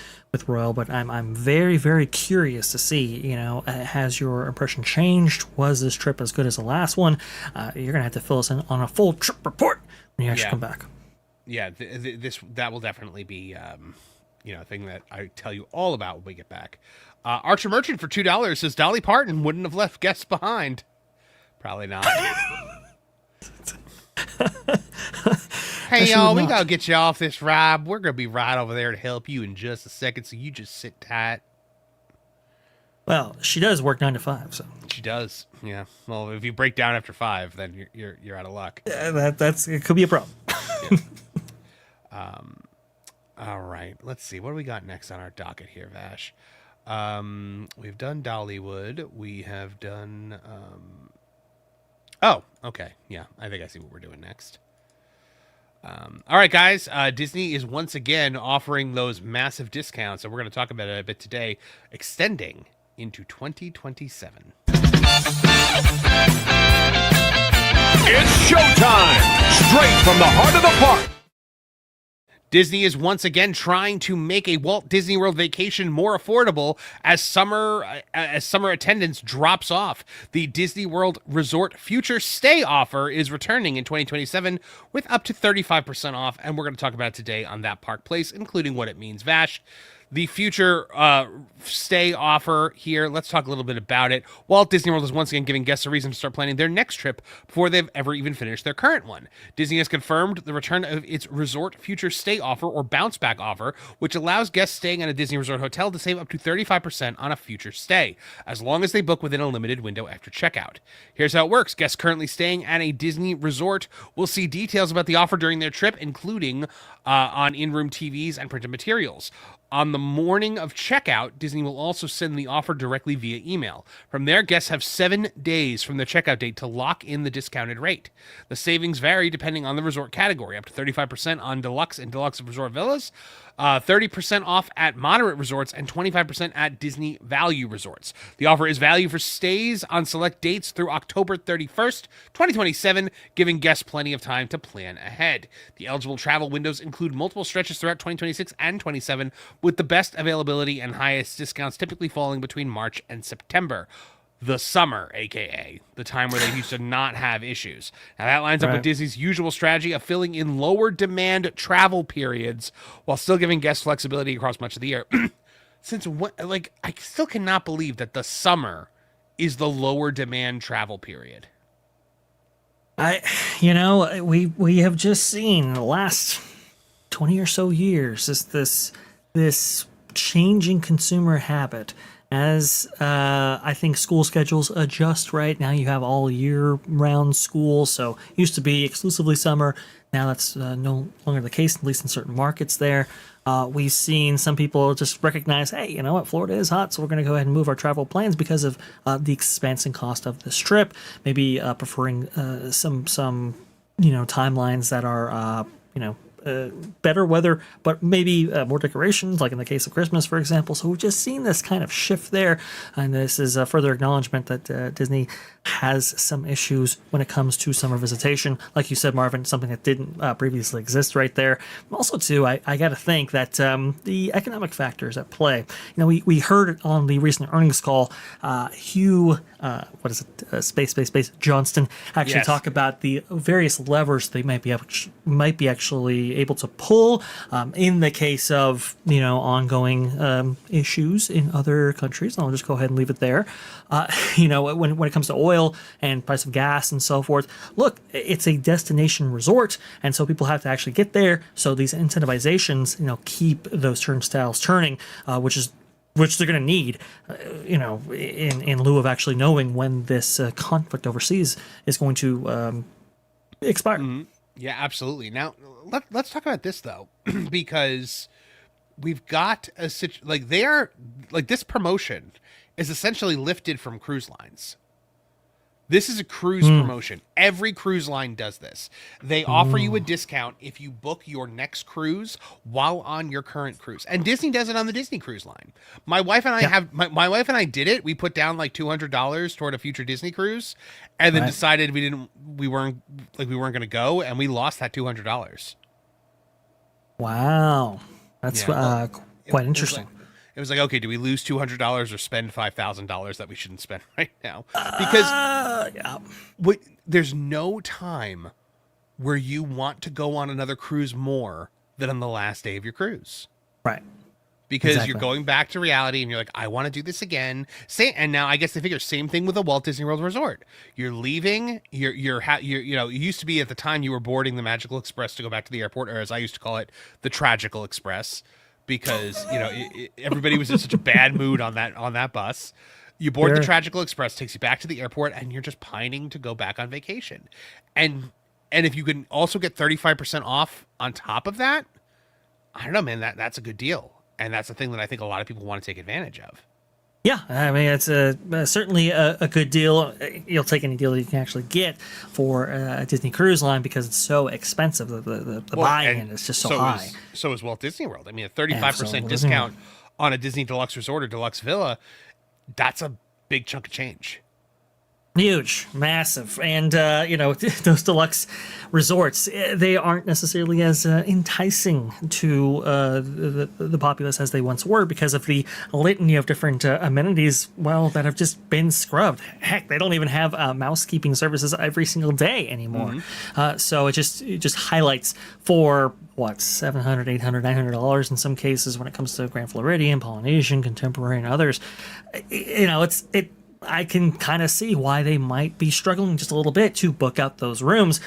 Royal, but I'm very, very curious to see, has your impression changed? Was this trip as good as the last one? You're going to have to fill us in on a full trip report when you actually come back. Yeah, that will definitely be, a thing that I tell you all about when we get back. Archer Merchant for $2 says Dolly Parton wouldn't have left guests behind. Probably not. Hey y'all, we gotta get you off this ride. We're gonna be right over there to help you in just a second, so you just sit tight. Well, she does work 9 to 5, so she does. Yeah. Well, if you break down after 5, then you're out of luck. It could be a problem. Yeah. All right. Let's see. What do we got next on our docket here, Vash? We've done Dollywood. We have done. Oh, okay. Yeah, I think I see what we're doing next. All right, guys. Disney is once again offering those massive discounts, and we're going to talk about it a bit today, extending into 2027. It's showtime! Straight from the heart of the park. Disney is once again trying to make a Walt Disney World vacation more affordable as summer attendance drops off. The Disney World Resort Future Stay offer is returning in 2027 with up to 35% off, and we're going to talk about it today on That Park Place, including what it means. Vash, the future stay offer here. Let's talk a little bit about it. Walt Disney World is once again giving guests a reason to start planning their next trip before they've ever even finished their current one. Disney has confirmed the return of its Resort Future Stay offer, or bounce back offer, which allows guests staying at a Disney Resort hotel to save up to 35% on a future stay, as long as they book within a limited window after checkout. Here's how it works. Guests currently staying at a Disney resort will see details about the offer during their trip, including on in-room TVs and printed materials. On the morning of checkout, Disney will also send the offer directly via email. From there, guests have 7 days from the checkout date to lock in the discounted rate. The savings vary depending on the resort category, up to 35% on deluxe and deluxe resort villas, 30% off at moderate resorts, and 25% at Disney Value resorts. The offer is valid for stays on select dates through October 31st, 2027, giving guests plenty of time to plan ahead. The eligible travel windows include multiple stretches throughout 2026 and 27, with the best availability and highest discounts typically falling between March and September. The summer, aka the time where they used to not have issues. Now that lines up with Disney's usual strategy of filling in lower demand travel periods while still giving guests flexibility across much of the year. Since what, like, I still cannot believe that the summer is the lower demand travel period. We have just seen in the last 20 or so years this changing consumer habit. As I think school schedules adjust right now, you have all year-round school. So used to be exclusively summer. Now that's no longer the case, at least in certain markets there. We've seen some people just recognize, hey, you know what, Florida is hot, so we're going to go ahead and move our travel plans because of the expense and cost of this trip. Maybe preferring some timelines that are better weather, but maybe more decorations, like in the case of Christmas, for example. So we've just seen this kind of shift there, and this is a further acknowledgement that Disney has some issues when it comes to summer visitation. Like you said, Marvin, something that didn't previously exist right there. Also, too, I got to think that the economic factors at play. We heard on the recent earnings call, Hugh, Space Johnston, actually talk about the various levers they might be actually able to pull in the case of ongoing issues in other countries. I'll just go ahead and leave it there. When it comes to oil and price of gas and so forth, look, it's a destination resort, and so people have to actually get there. So these incentivizations, keep those turnstiles turning, which they're going to need, in lieu of actually knowing when this conflict overseas is going to expire. Mm-hmm. Yeah, absolutely. Now, let's talk about this, though, because we've got this promotion is essentially lifted from cruise lines. This is a cruise promotion. Every cruise line does this. They offer you a discount if you book your next cruise while on your current cruise. And Disney does it on the Disney Cruise Line. My wife and I my wife and I did it. We put down like $200 toward a future Disney cruise, and then decided we weren't going to go, and we lost that $200. Wow. That's quite interesting. It was like, okay, do we lose $200 or spend $5,000 that we shouldn't spend right now? Because there's no time where you want to go on another cruise more than on the last day of your cruise. Right. Because you're going back to reality and you're like, I want to do this again. And now I guess they figure same thing with a Walt Disney World Resort. You're leaving. It used to be at the time you were boarding the Magical Express to go back to the airport, or as I used to call it, the Tragical Express. Because everybody was in such a bad mood on that bus. You board the Tragical Express, takes you back to the airport, and you're just pining to go back on vacation. And if you can also get 35% off on top of that, I don't know, man. That's a good deal, and that's the thing that I think a lot of people want to take advantage of. Yeah, I mean, it's certainly a good deal. You'll take any deal you can actually get for a Disney Cruise Line because it's so expensive. The buy-in is just so high. So is Walt Disney World. I mean, a 35% discount on a Disney Deluxe Resort or Deluxe Villa, that's a big chunk of change. Huge, massive, and those deluxe resorts, they aren't necessarily as enticing to the populace as they once were because of the litany of different amenities, well, that have just been scrubbed. Heck, they don't even have mousekeeping services every single day anymore. So it just highlights for what, $700, $800, $900 in some cases when it comes to Grand Floridian, Polynesian, Contemporary, and others. I can kind of see why they might be struggling just a little bit to book out those rooms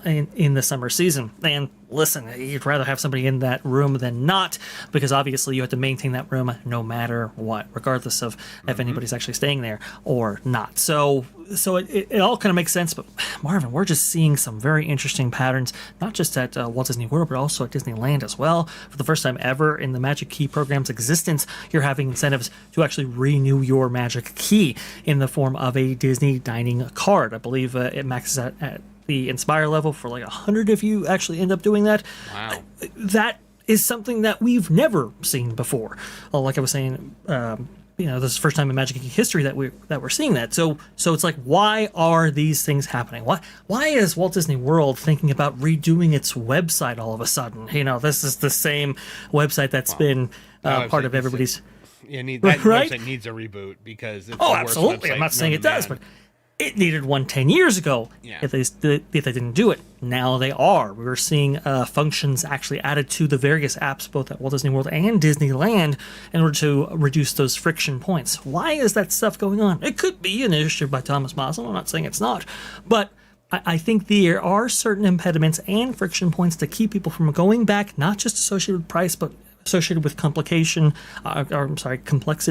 in the summer season. And listen, you'd rather have somebody in that room than not, because obviously you have to maintain that room no matter what, regardless of if anybody's actually staying there or not. So it all kind of makes sense. But Marvin, we're just seeing some very interesting patterns, not just at Walt Disney World, but also at Disneyland as well. For the first time ever in the Magic Key program's existence, you're having incentives to actually renew your Magic Key in the form of a Disney dining card. I believe it maxes out at the Inspire level for like 100 if you actually end up doing that. Wow. That is something that we've never seen before. Like I was saying, this is the first time in Magic Key history that we're seeing that. So it's like, why are these things happening? Why is Walt Disney World thinking about redoing its website all of a sudden? This is the same website that's been part of everybody's. Yeah, that right? website needs a reboot because it's Oh, the worst absolutely. website I'm not saying known it to does, man. but it needed one 10 years ago. Yeah. If they didn't do it. Now they are. We're seeing functions actually added to the various apps, both at Walt Disney World and Disneyland, in order to reduce those friction points. Why is that stuff going on? It could be an initiative by Thomas Moslem. I'm not saying it's not. But I think there are certain impediments and friction points to keep people from going back, not just associated with price, but associated with complexity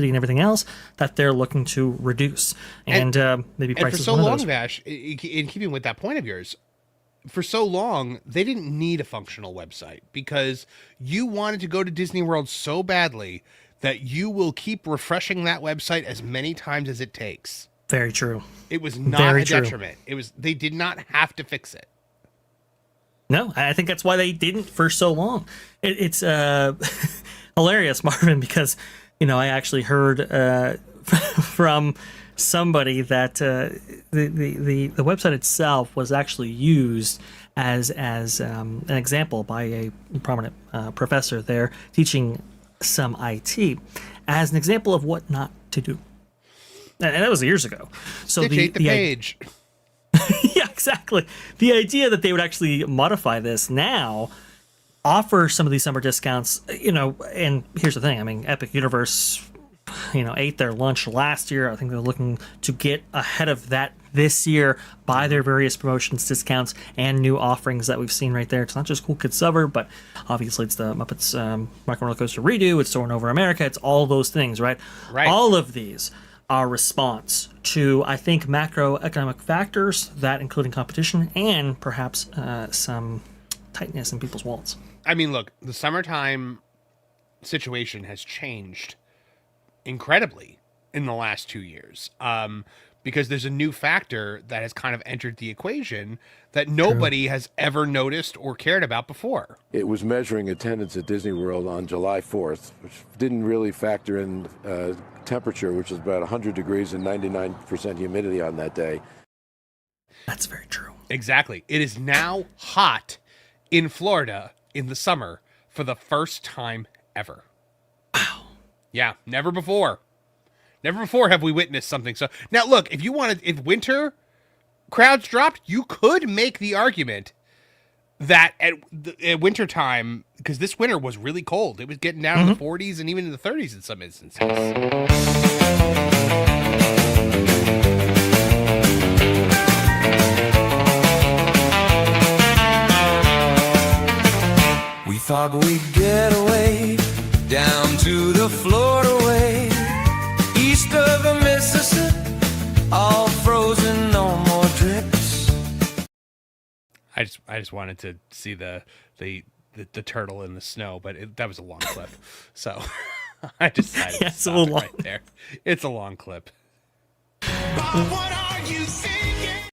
and everything else that they're looking to reduce. And maybe price and for is so one of long, those. Vash, in keeping with that point of yours, for so long, they didn't need a functional website because you wanted to go to Disney World so badly that you will keep refreshing that website as many times as it takes. Very true. It was not Very a true. detriment. They did not have to fix it. No, I think that's why they didn't for so long. It's hilarious, Marvin, because I actually heard from somebody that the website itself was actually used as an example by a prominent professor there teaching some IT as an example of what not to do. And that was years ago. So Stitch ate the page. Yeah, exactly. The idea that they would actually modify this now, offer some of these summer discounts, and here's the thing. I mean, Epic Universe, ate their lunch last year. I think they're looking to get ahead of that this year by their various promotions, discounts, and new offerings that we've seen right there. It's not just Cool Kids Summer, but obviously it's the Muppets Rock and Roller Coaster Redo, it's Soarin' Over America, it's all those things, right? Right. All of these are response to, I think, macroeconomic factors, that including competition and perhaps some tightness in people's wallets. I mean, look, the summertime situation has changed incredibly in the last 2 years because there's a new factor that has kind of entered the equation that nobody has ever noticed or cared about before. It was measuring attendance at Disney World on July 4th, which didn't really factor in temperature, which is about 100 degrees and 99% humidity on that day. That's very true. Exactly. It is now hot in Florida in the summer for the first time ever. Wow. Yeah, never before. Never before have we witnessed something. So now look, if winter crowds dropped, you could make the argument that at winter time, because this winter was really cold, it was getting down in the 40s and even in the 30s in some instances. We thought we'd get away down to the Florida way, east of the Mississippi, all frozen, no more drips. I just wanted to see the turtle in the snow, but that was a long clip, so I decided to stop it right there. It's a long clip. Bob, what are you thinking?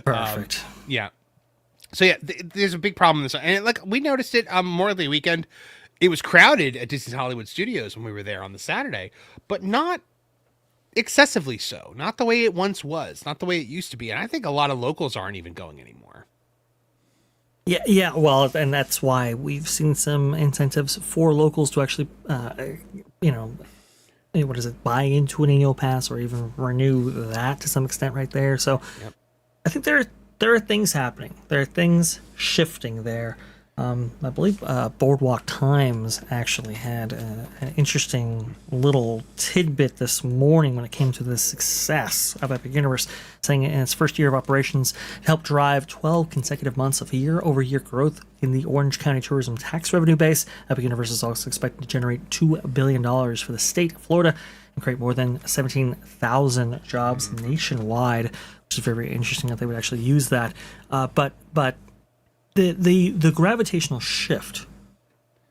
Perfect. Yeah. So yeah, there's a big problem in this, and like we noticed it Memorial Day weekend. It was crowded at Disney's Hollywood Studios when we were there on the Saturday, but not excessively so. Not the way it once was, not the way it used to be. And I think a lot of locals aren't even going anymore. Yeah. Well, and that's why we've seen some incentives for locals to actually, what is it, buy into an annual pass or even renew that to some extent right there. So I think there are things happening. There are things shifting there. I believe Boardwalk Times actually had an interesting little tidbit this morning when it came to the success of Epic Universe, saying in its first year of operations, it helped drive 12 consecutive months of year-over-year growth in the Orange County tourism tax revenue base. Epic Universe is also expected to generate $2 billion for the state of Florida and create more than 17,000 jobs nationwide, which is very, very interesting that they would actually use that. But the gravitational shift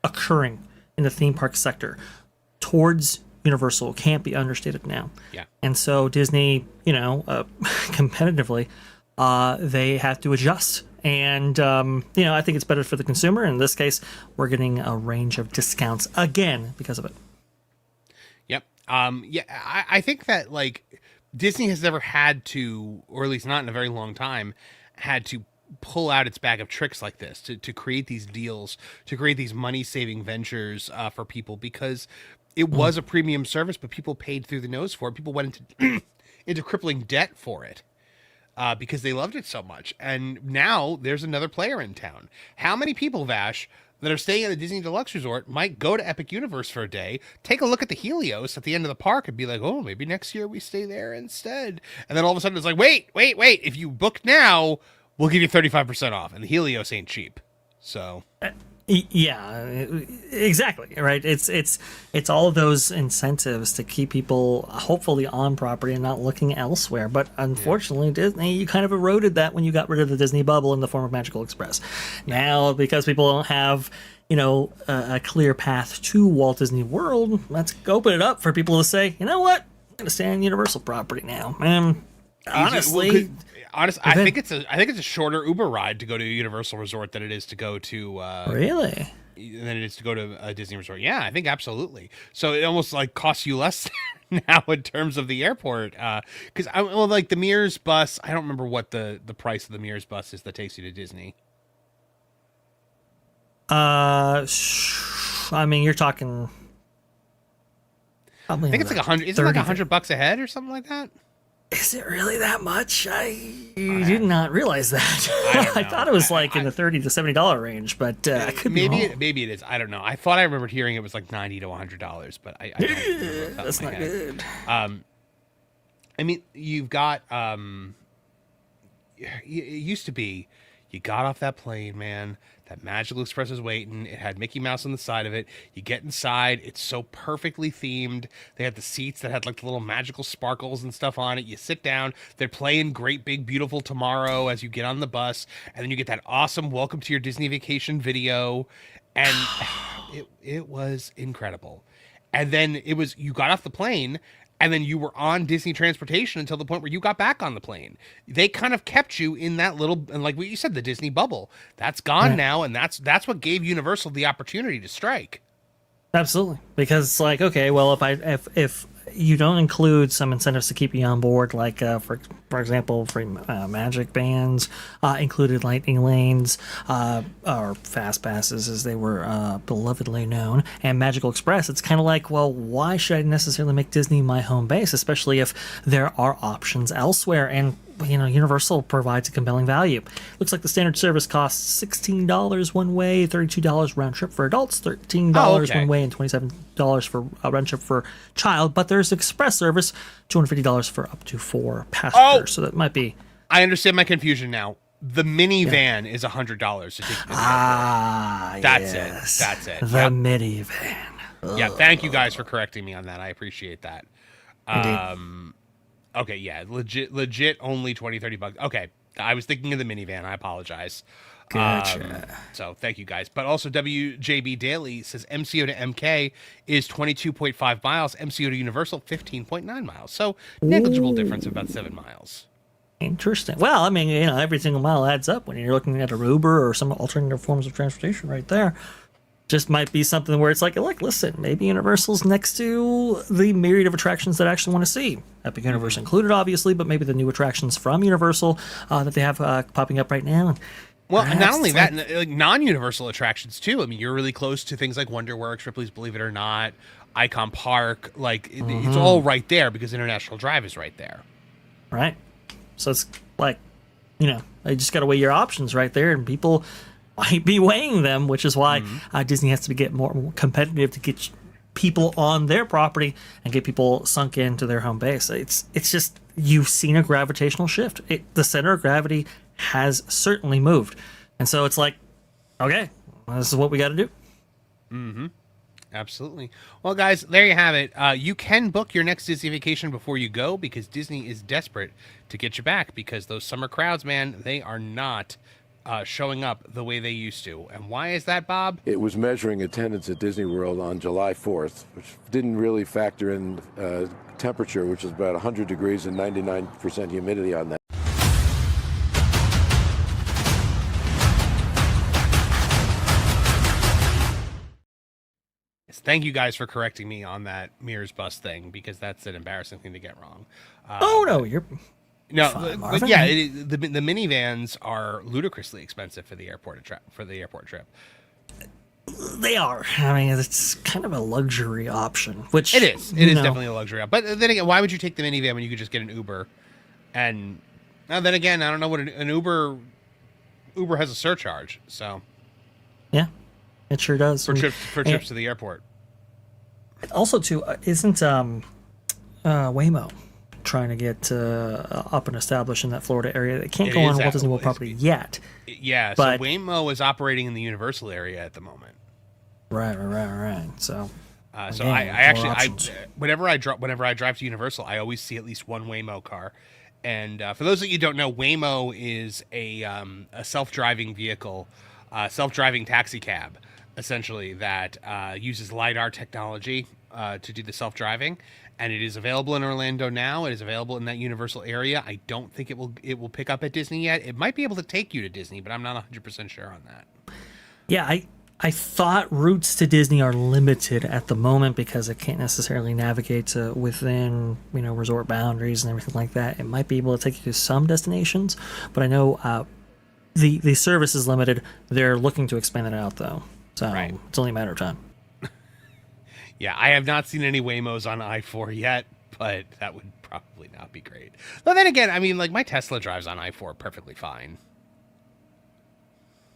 occurring in the theme park sector towards Universal can't be understated now. Yeah. And so Disney, competitively, they have to adjust. And, I think it's better for the consumer. In this case, we're getting a range of discounts again because of it. Yep. I think that, like, Disney has never had to, or at least not in a very long time, had to pull out its bag of tricks like this to create these deals, to create these money-saving ventures for people, because it was a premium service, but people paid through the nose for it. People went into crippling debt for it because they loved it so much. And now there's another player in town. How many people, Vash, that are staying at the Disney Deluxe Resort might go to Epic Universe for a day, take a look at the Helios at the end of the park and be like, oh, maybe next year we stay there instead. And then all of a sudden it's like, wait, if you book now, we'll give you 35% off, and the Helios ain't cheap. So, yeah, exactly. Right. It's all of those incentives to keep people hopefully on property and not looking elsewhere. But unfortunately, Disney, you kind of eroded that when you got rid of the Disney bubble in the form of Magical Express. Now, because people don't have a clear path to Walt Disney World, let's open it up for people to say, you know what, I'm going to stay on Universal property now. Honestly. I think it's a shorter Uber ride to go to a Universal Resort than it is to go to really than it is to go to a Disney Resort. Yeah, I think absolutely. So it almost like costs you less now in terms of the airport. Because like the Mears bus, I don't remember what the price of the Mears bus is that takes you to Disney. I mean, you're talking. I think it's like $100. Isn't it like $100 a head or something like that? Is it really that much? I did not realize that. I thought it was like in the $30 to $70 range, but I could be wrong. Maybe it is. I don't know. I thought I remembered hearing it was like $90 to $100, but I don't remember. That's not good. I mean, you've got it used to be you got off that plane, man. That Magical Express is waiting. It had Mickey Mouse on the side of it. You get inside. It's so perfectly themed. They had the seats that had like the little magical sparkles and stuff on it. You sit down. They're playing Great Big Beautiful Tomorrow as you get on the bus. And then you get that awesome Welcome to Your Disney Vacation video. And it was incredible. And then you got off the plane, and then you were on Disney transportation until the point where you got back on the plane. They kind of kept you in that little, and like what you said, the Disney bubble. That's gone now, and that's what gave Universal the opportunity to strike. Absolutely, because it's like, okay, well, if you don't include some incentives to keep you on board, like for example, free magic bands, included lightning lanes, or fast passes as they were belovedly known, and Magical Express, it's kind of like, well, why should I necessarily make Disney my home base, especially if there are options elsewhere? And Universal provides a compelling value. Looks like the standard service costs $16 one way, $32 round trip for adults, $13 one way, and $27 for a round trip for child. But there's express service, $250 for up to 4 passengers. So that might be. I understand my confusion now. The minivan is $100 to take you to the airport. That's it. The minivan. Yeah, thank you guys for correcting me on that. I appreciate that. Okay, yeah, legit only $20-$30. Okay, I was thinking of the minivan. I apologize. Gotcha. So thank you guys. But also WJB Daily says MCO to MK is 22.5 miles. MCO to Universal, 15.9 miles. So negligible difference of about 7 miles. Interesting. Well, I mean, every single mile adds up when you're looking at a Uber or some alternative forms of transportation right there. just might be something where it's like, look, listen, maybe Universal's next to the myriad of attractions that I actually want to see. Epic Universe included, obviously, but maybe the new attractions from Universal that they have popping up right now. Well, not only that, like non-Universal attractions too. I mean, you're really close to things like WonderWorks, Ripley's Believe It or Not, Icon Park. Like it's all right there because International Drive is right there. Right. So it's like, you just got to weigh your options right there, and people might be weighing them, which is why Disney has to get more competitive to get people on their property and get people sunk into their home base. It's just, you've seen a gravitational shift. The center of gravity has certainly moved, and so it's like, okay, this is what we got to do. Absolutely. Well, guys, there you have it. You can book your next Disney vacation before you go because Disney is desperate to get you back because those summer crowds, man, they are not showing up the way they used to. And why is that, Bob? It was measuring attendance at Disney World on July 4th, which didn't really factor in temperature, which is about 100 degrees and 99% humidity on that. Thank you guys for correcting me on that Mirrors Bus thing because that's an embarrassing thing to get wrong. No, you're no, fine, but yeah, the minivans are ludicrously expensive for the airport trip. They are. I mean, it's kind of a luxury option, which It is. It is definitely a luxury option. But then again, why would you take the minivan when you could just get an Uber? And then again, I don't know what an Uber has a surcharge. So yeah, it sure does for trips to the airport. Also, too, isn't Waymo trying to get up and established in that Florida area? They can't go on Walt Disney World property yet. Yeah, but, so Waymo is operating in the Universal area at the moment. Right. So, so I whenever I drive to Universal, I always see at least one Waymo car. And for those of you who don't know, Waymo is a self-driving vehicle, self-driving taxi cab, essentially, that uses LiDAR technology to do the self-driving. And it is available in Orlando now. It is available in that Universal area. I don't think it will pick up at Disney yet. It might be able to take you to Disney, but I'm not 100% sure on that. Yeah, I thought routes to Disney are limited at the moment because it can't necessarily navigate within resort boundaries and everything like that. It might be able to take you to some destinations, but I know the service is limited. They're looking to expand it out though, so It's only a matter of time. Yeah, I have not seen any Waymos on I-4 yet, but that would probably not be great. But then again, I mean, like my Tesla drives on I-4 perfectly fine.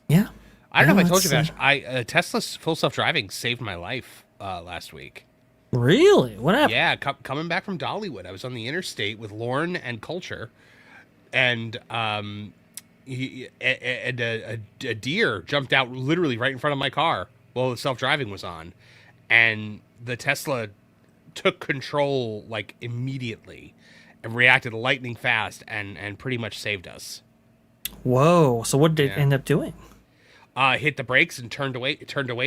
Yeah. I don't know if I told you, Vash. Tesla's full self-driving saved my life last week. Really? What happened? Yeah, coming back from Dollywood, I was on the interstate with Lauren and Culture, and a deer jumped out literally right in front of my car while the self-driving was on, and the Tesla took control like immediately and reacted lightning fast and pretty much saved us. Whoa! So what did it end up doing? Hit the brakes and turned away.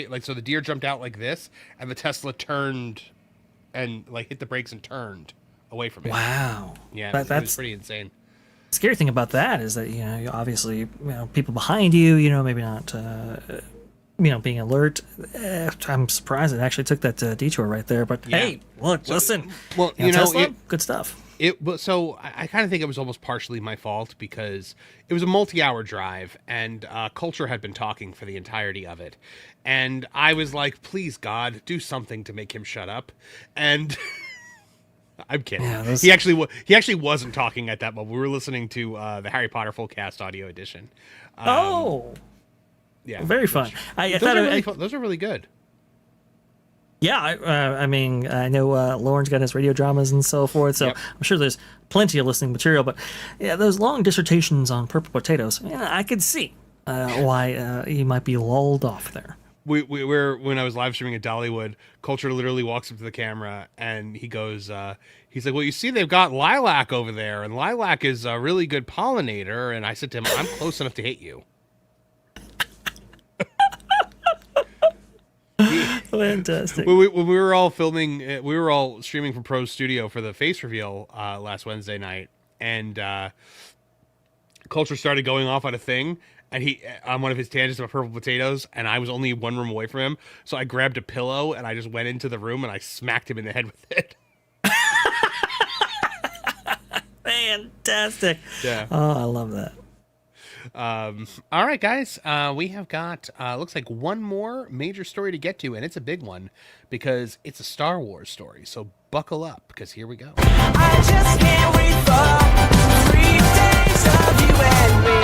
Like, so the deer jumped out like this, and the Tesla turned and like hit the brakes and turned away from it. Wow. Yeah, it was pretty insane. The scary thing about that is that obviously people behind you, maybe not being alert. I'm surprised it actually took that detour right there. But hey, look, listen. Well, Tesla, good stuff. So I kind of think it was almost partially my fault because it was a multi-hour drive, and Culture had been talking for the entirety of it, and I was like, "Please, God, do something to make him shut up." And I'm kidding. Yeah, he actually wasn't talking at that moment. We were listening to the Harry Potter full cast audio edition. Yeah, very fun. Those are really good. Yeah, I mean, I know Lauren's got his radio dramas and so forth, so I'm sure there's plenty of listening material. But yeah, those long dissertations on purple potatoes, I could see why you might be lulled off there. When I was live streaming at Dollywood, Culture literally walks up to the camera and he goes, he's like, "Well, you see, they've got lilac over there, and lilac is a really good pollinator." And I said to him, "I'm close enough to hit you." Fantastic. When we were all filming, we were all streaming from Pro's studio for the face reveal last Wednesday night, and Culture started going off on a thing, and he on one of his tangents about purple potatoes, and I was only one room away from him, so I grabbed a pillow and I just went into the room and I smacked him in the head with it. Fantastic. Yeah. Oh, I love that. All right, guys. We have got looks like one more major story to get to, and it's a big one because it's a Star Wars story. So buckle up, because here we go. I just can't wait for 3 days of you and me.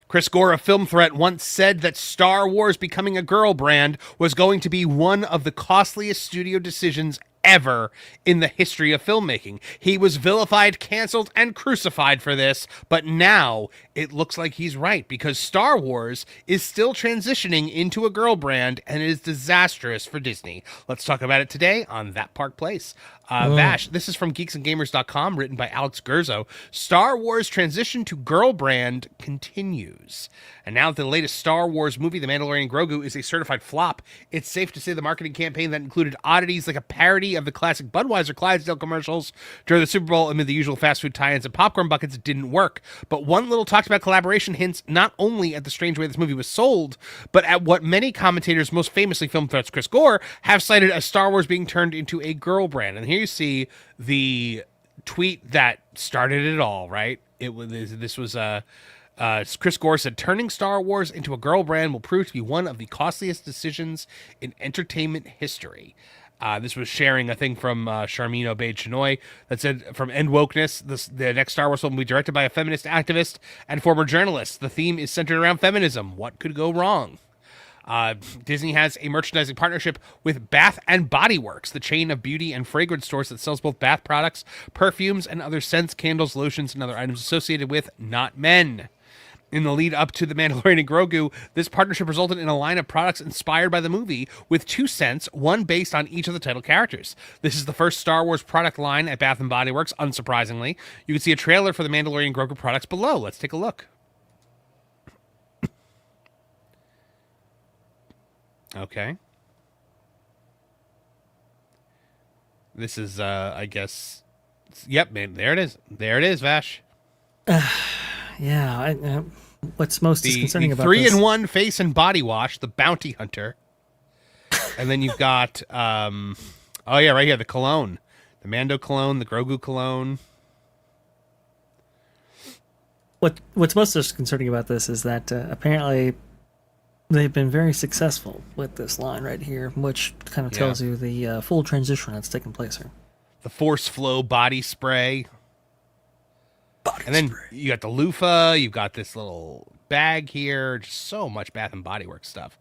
Chris Gore, a film threat, once said that Star Wars becoming a girl brand was going to be one of the costliest studio decisions ever in the history of filmmaking. He was vilified, canceled, and crucified for this, but now it looks like he's right, because Star Wars is still transitioning into a girl brand, and it is disastrous for Disney. Let's talk about it today on That Park Place. Vash, this is from geeksandgamers.com, written by Alex Gurzo. Star Wars transition to girl brand continues. And now that the latest Star Wars movie, The Mandalorian Grogu, is a certified flop, it's safe to say the marketing campaign that included oddities like a parody of the classic Budweiser Clydesdale commercials during the Super Bowl amid the usual fast food tie-ins and popcorn buckets didn't work. But one little talked about collaboration hints not only at the strange way this movie was sold, but at what many commentators, most famously film threats Chris Gore, have cited as Star Wars being turned into a girl brand. And here you see the tweet that started it all, right? This was Chris Gore said, turning Star Wars into a girl brand will prove to be one of the costliest decisions in entertainment history. This was sharing a thing from Charmin Obaid-Chinoy that said, from End Wokeness, the next Star Wars film will be directed by a feminist activist and former journalist. The theme is centered around feminism. What could go wrong? Disney has a merchandising partnership with Bath and Body Works, the chain of beauty and fragrance stores that sells both bath products, perfumes, and other scents, candles, lotions, and other items associated with not men. In the lead up to The Mandalorian and Grogu, this partnership resulted in a line of products inspired by the movie, with 2 scents, one based on each of the title characters. This is the first Star Wars product line at Bath & Body Works, unsurprisingly. You can see a trailer for The Mandalorian and Grogu products below. Let's take a look. Okay. This is, I guess... Yep, man, there it is. There it is, Vash. Yeah, what's most disconcerting about this? 3-in-1 face and body wash, the Bounty Hunter. And then you've got, oh yeah, right here, the cologne. The Mando cologne, the Grogu cologne. What's most disconcerting about this is that apparently they've been very successful with this line right here, which kind of tells you the full transition that's taken place here. The Force Flow body spray. And then you got the loofah, you've got this little bag here, just so much Bath and Body Works stuff.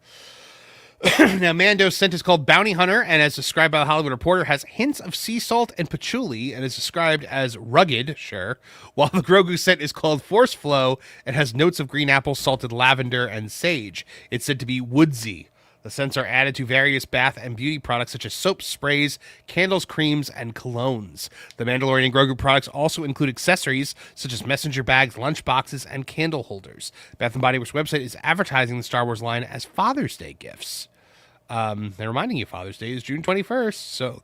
Now, Mando's scent is called Bounty Hunter, and as described by the Hollywood Reporter, has hints of sea salt and patchouli, and is described as rugged, sure, while the Grogu scent is called Force Flow and has notes of green apple, salted lavender, and sage. It's said to be woodsy. The scents are added to various bath and beauty products such as soaps, sprays, candles, creams, and colognes. The Mandalorian and Grogu products also include accessories such as messenger bags, lunch boxes, and candle holders. Bath & Body Works' website is advertising the Star Wars line as Father's Day gifts. They're reminding you Father's Day is June 21st, so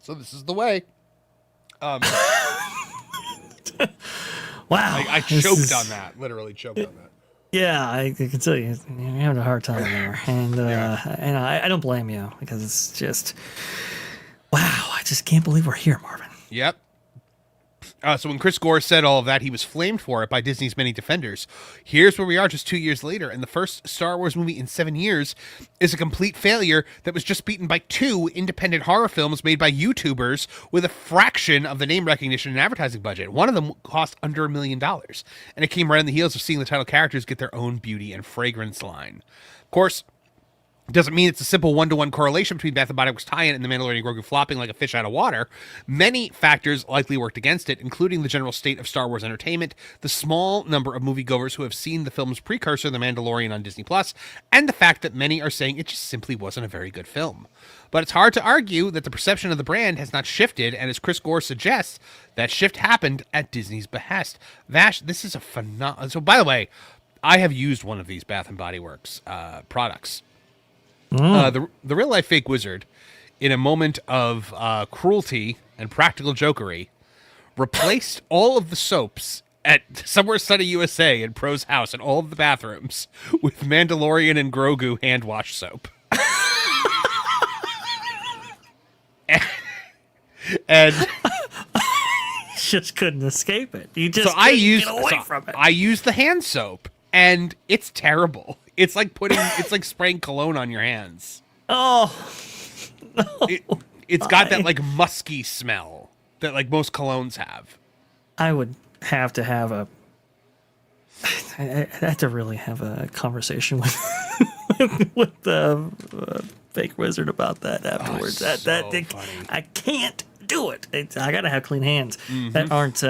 this is the way. Wow. I choked on that, literally choked on that. Yeah, I can tell you're having a hard time there, and and I don't blame you, because it's just, wow, I just can't believe we're here, Marvin. Yep. So when Chris Gore said all of that, he was flamed for it by Disney's many defenders. Here's where we are just 2 years later, and the first Star Wars movie in 7 years is a complete failure that was just beaten by 2 independent horror films made by YouTubers with a fraction of the name recognition and advertising budget. One of them cost under $1 million, and it came right on the heels of seeing the title characters get their own beauty and fragrance line. Of course, doesn't mean it's a simple one-to-one correlation between Bath & Body Works tie-in and The Mandalorian and Grogu flopping like a fish out of water. Many factors likely worked against it, including the general state of Star Wars entertainment, the small number of moviegoers who have seen the film's precursor, The Mandalorian, on Disney+, and the fact that many are saying it just simply wasn't a very good film. But it's hard to argue that the perception of the brand has not shifted, and as Chris Gore suggests, that shift happened at Disney's behest. Vash, this is a phenomenal... So, by the way, I have used one of these Bath & Body Works products. The real-life fake wizard, in a moment of cruelty and practical jokery, replaced all of the soaps at Somewhere Sunny USA in Pro's house in all of the bathrooms with Mandalorian and Grogu hand wash soap. and Just couldn't escape it. You just so I get away from it. I use the hand soap, and it's terrible. It's like spraying cologne on your hands. Oh, It's got that like musky smell that like most colognes have. I would have to have I had to really have a conversation with the fake wizard about that afterwards. Oh, funny. I can't do it. I gotta have clean hands that aren't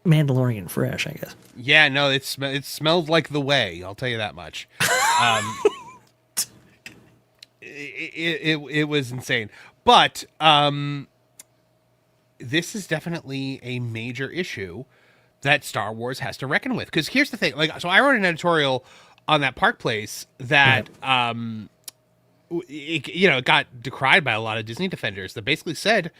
Mandalorian fresh, I guess. Yeah, no, it smelled like the way. I'll tell you that much. It was insane, but this is definitely a major issue that Star Wars has to reckon with. Because here's the thing, so I wrote an editorial on that Park Place that it got decried by a lot of Disney defenders that basically said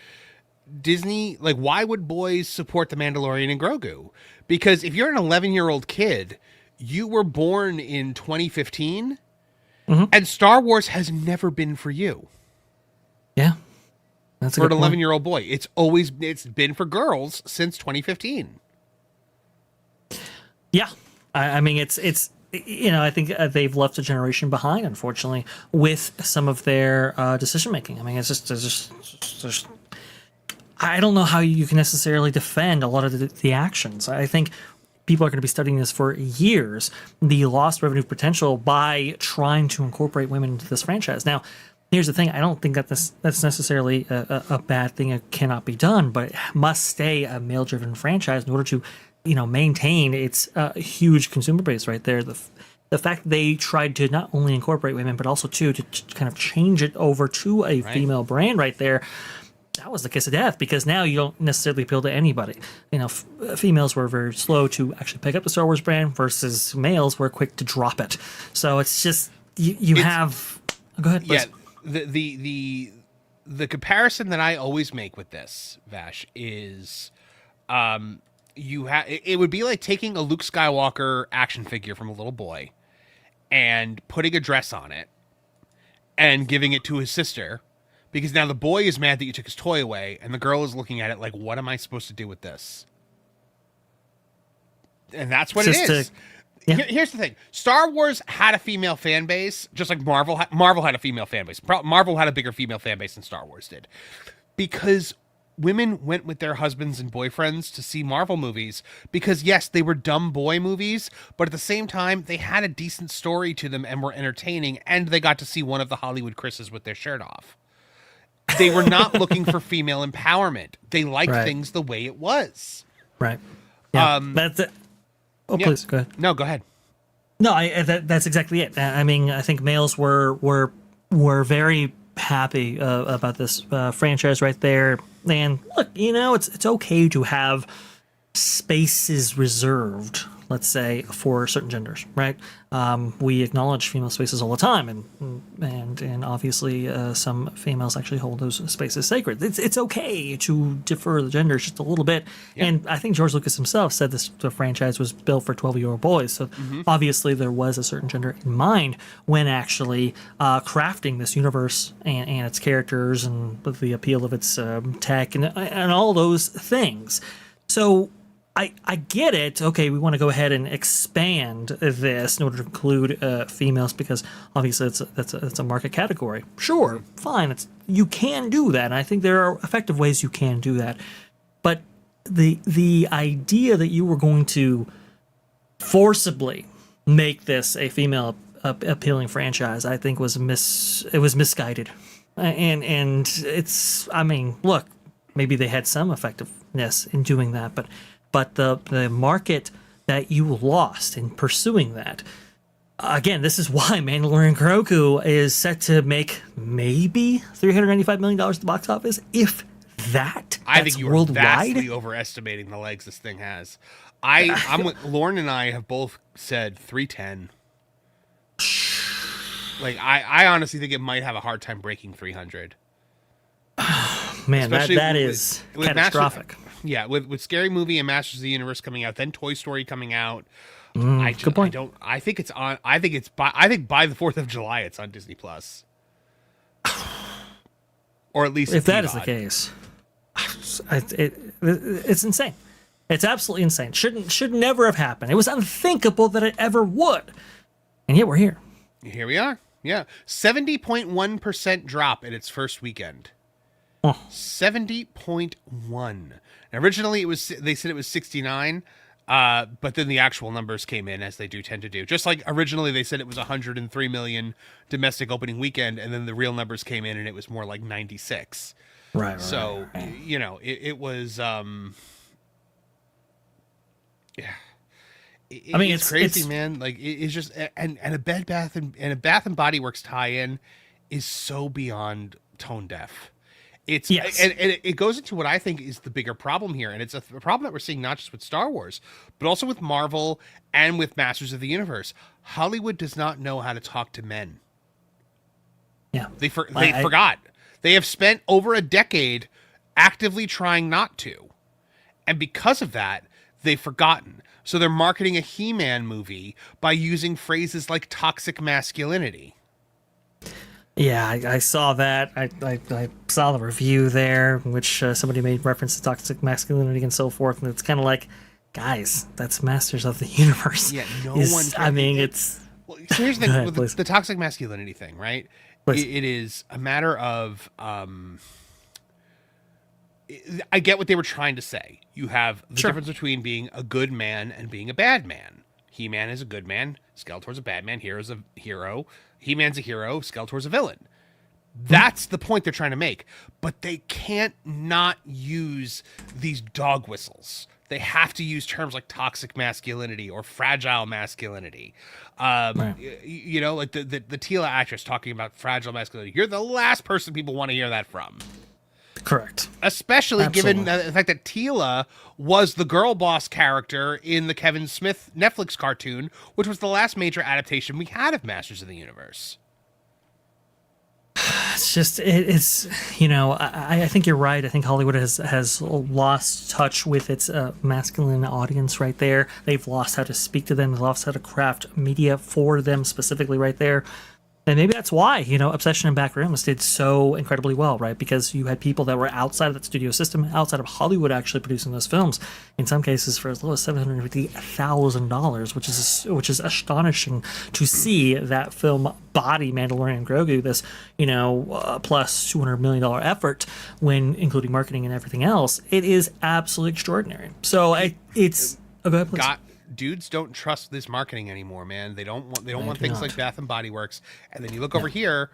Disney, like, why would boys support the Mandalorian and Grogu? Because if you're an 11-year-old kid, you were born in 2015. And Star Wars has never been for you. Yeah. That's for an 11-year-old boy. It's been for girls since 2015. Yeah. I mean, it's I think they've left a generation behind, unfortunately, with some of their decision making. I mean, it's just I don't know how you can necessarily defend a lot of the actions. I think people are going to be studying this for years, the lost revenue potential by trying to incorporate women into this franchise. Now, here's the thing. I don't think that that's necessarily a bad thing. It cannot be done, but it must stay a male-driven franchise in order to, maintain its huge consumer base right there. The fact that they tried to not only incorporate women, but also to kind of change it over to a female brand right there, that was the kiss of death, because now you don't necessarily appeal to anybody. Females were very slow to actually pick up the Star Wars brand versus males were quick to drop it. So it's just have. Go ahead. Yeah, the comparison that I always make with this, Vash, is it would be like taking a Luke Skywalker action figure from a little boy and putting a dress on it and giving it to his sister. Because now the boy is mad that you took his toy away, and the girl is looking at it like, what am I supposed to do with this? And that's what it is. Here's the thing. Star Wars had a female fan base, just like Marvel had a female fan base. Marvel had a bigger female fan base than Star Wars did. Because women went with their husbands and boyfriends to see Marvel movies. Because, yes, they were dumb boy movies, but at the same time, they had a decent story to them and were entertaining, and they got to see one of the Hollywood Chris's with their shirt off. They were not looking for female empowerment. They liked things the way it was. Right. Yeah. That's it. Oh, yeah. Please go ahead. No, go ahead. No, that's exactly it. I mean, I think males were very happy about this franchise right there. And look, it's okay to have spaces reserved, let's say, for certain genders, right? We acknowledge female spaces all the time, and obviously some females actually hold those spaces sacred. It's okay to defer the genders just a little bit, and I think George Lucas himself said the franchise was built for 12-year-old boys, so obviously there was a certain gender in mind when actually crafting this universe and its characters and the appeal of its tech and all those things. So I get it. Okay, we want to go ahead and expand this in order to include females because obviously it's a market category. Sure, fine. You can do that. And I think there are effective ways you can do that. But the idea that you were going to forcibly make this a female appealing franchise, I think was misguided. And it's, I mean, look, maybe they had some effectiveness in doing that, but the market that you lost in pursuing that, again, this is why Mandalorian Grogu is set to make maybe $395 million at the box office, if that. I think you are vastly overestimating the legs this thing has. I'm with Lauren and I have both said 310. Like I honestly think it might have a hard time breaking 300. Man, that is catastrophic. Yeah, with Scary Movie and Masters of the Universe coming out, then Toy Story coming out. Good point. I think it's on. I think by the 4th of July it's on Disney Plus, or at least If that is VOD. the case, it's insane. It's absolutely insane. Should never have happened. It was unthinkable that it ever would, and yet we're here. Here we are. Yeah, 70.1% drop in its first weekend. 70.1. Originally, they said it was 69, but then the actual numbers came in, as they do tend to do. Just like originally they said it was 103 million domestic opening weekend, and then the real numbers came in and it was more like 96. Right. So you know, it was. Yeah. I mean, it's crazy, man. Like it's just and a Bath and Body Works tie-in is so beyond tone deaf. It's and it goes into what I think is the bigger problem here, and it's a problem that we're seeing not just with Star Wars, but also with Marvel and with Masters of the Universe. Hollywood does not know how to talk to men. Yeah, they forgot. They have spent over a decade actively trying not to, and because of that, they've forgotten. So they're marketing a He-Man movie by using phrases like toxic masculinity. Yeah, I saw that. I saw the review there, in which somebody made reference to toxic masculinity and so forth, and it's kind of like, guys, that's Masters of the Universe. Yeah, no one. I mean, it's. Well, so here's the thing with the toxic masculinity thing, right? It is a matter of. I get what they were trying to say. You have the difference between being a good man and being a bad man. He-Man is a good man. Skeletor's a bad man. Hero's a hero. He-Man's a hero. Skeletor's a villain. That's the point they're trying to make. But they can't not use these dog whistles. They have to use terms like toxic masculinity or fragile masculinity. You know, like the Tila actress talking about fragile masculinity. You're the last person people want to hear that from. Correct. Especially given the fact that Tila was the girl boss character in the Kevin Smith Netflix cartoon, which was the last major adaptation we had of Masters of the Universe. It's just, it's you know, I think you're right. I think Hollywood has lost touch with its masculine audience right there. They've lost how to speak to them. They've lost how to craft media for them specifically right there. And maybe that's why, you know, Obsession and Backrooms did so incredibly well, right? Because you had people that were outside of that studio system, outside of Hollywood actually producing those films, in some cases for as low as $750,000, which is astonishing to see that film body Mandalorian Grogu, this, you know, plus $200 million effort when including marketing and everything else. It is absolutely extraordinary. So it's... Oh, go ahead, please. Dudes don't trust this marketing anymore, man. They don't want things like Bath and Body Works. And then you look over here.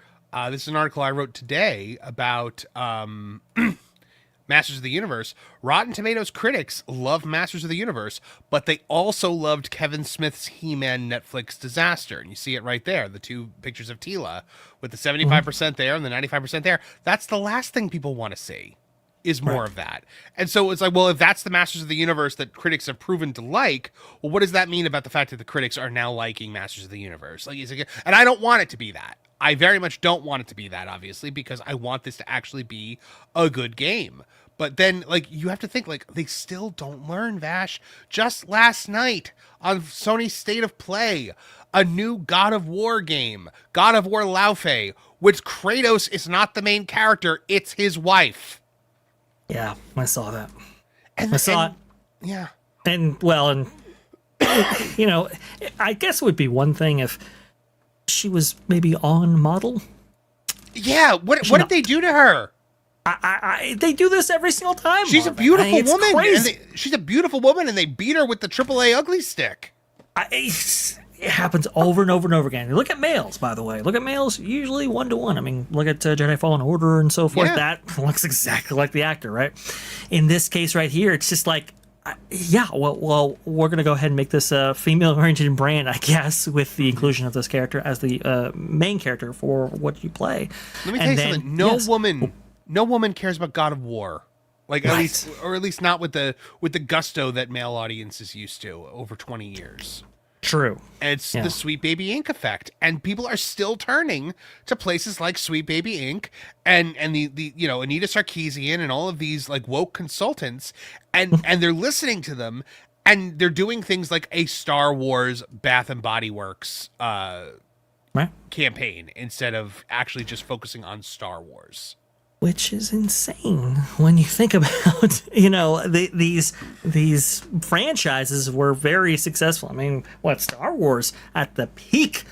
This is an article I wrote today about Masters of the Universe. Rotten Tomatoes critics love Masters of the Universe, but they also loved Kevin Smith's He-Man Netflix disaster. And you see it right there, the two pictures of Tila with the 75% there and the 95% there. That's the last thing people want to see. Is more of that. And so it's like, well, if that's the Masters of the Universe that critics have proven to like, well, what does that mean about the fact that the critics are now liking Masters of the Universe? Like, and I don't want it to be that. I very much don't want it to be that, obviously, because I want this to actually be a good game. But then, like, you have to think, like, they still don't learn, Vash. Just last night on Sony's State of Play, a new God of War game, God of War Laufey, which Kratos is not the main character, it's his wife. Yeah, I saw that. I saw it. Yeah. And, well, and, you know, I guess it would be one thing if she was maybe on model. Yeah, what did they do to her? They do this every single time. She's Marvin. a beautiful woman. Crazy. She's a beautiful woman, and they beat her with the AAA ugly stick. It happens over and over and over again. Look at males, by the way. Look at males, usually 1-to-1. I mean, look at Jedi Fallen Order and so forth. Yeah. That looks exactly like the actor, right? In this case right here, it's just like, yeah, well, we're going to go ahead and make this a female-oriented brand, I guess, with the inclusion of this character as the main character for what you play. Let me tell you something. No woman cares about God of War. Like, at least not with the gusto that male audience is used to over 20 years. True. It's the Sweet Baby Inc. effect, and people are still turning to places like Sweet Baby Inc. and the Anita Sarkeesian and all of these like woke consultants, and they're listening to them, and they're doing things like a Star Wars Bath and Body Works campaign instead of actually just focusing on Star Wars. Which is insane when you think about, these franchises were very successful. I mean, Star Wars at the peak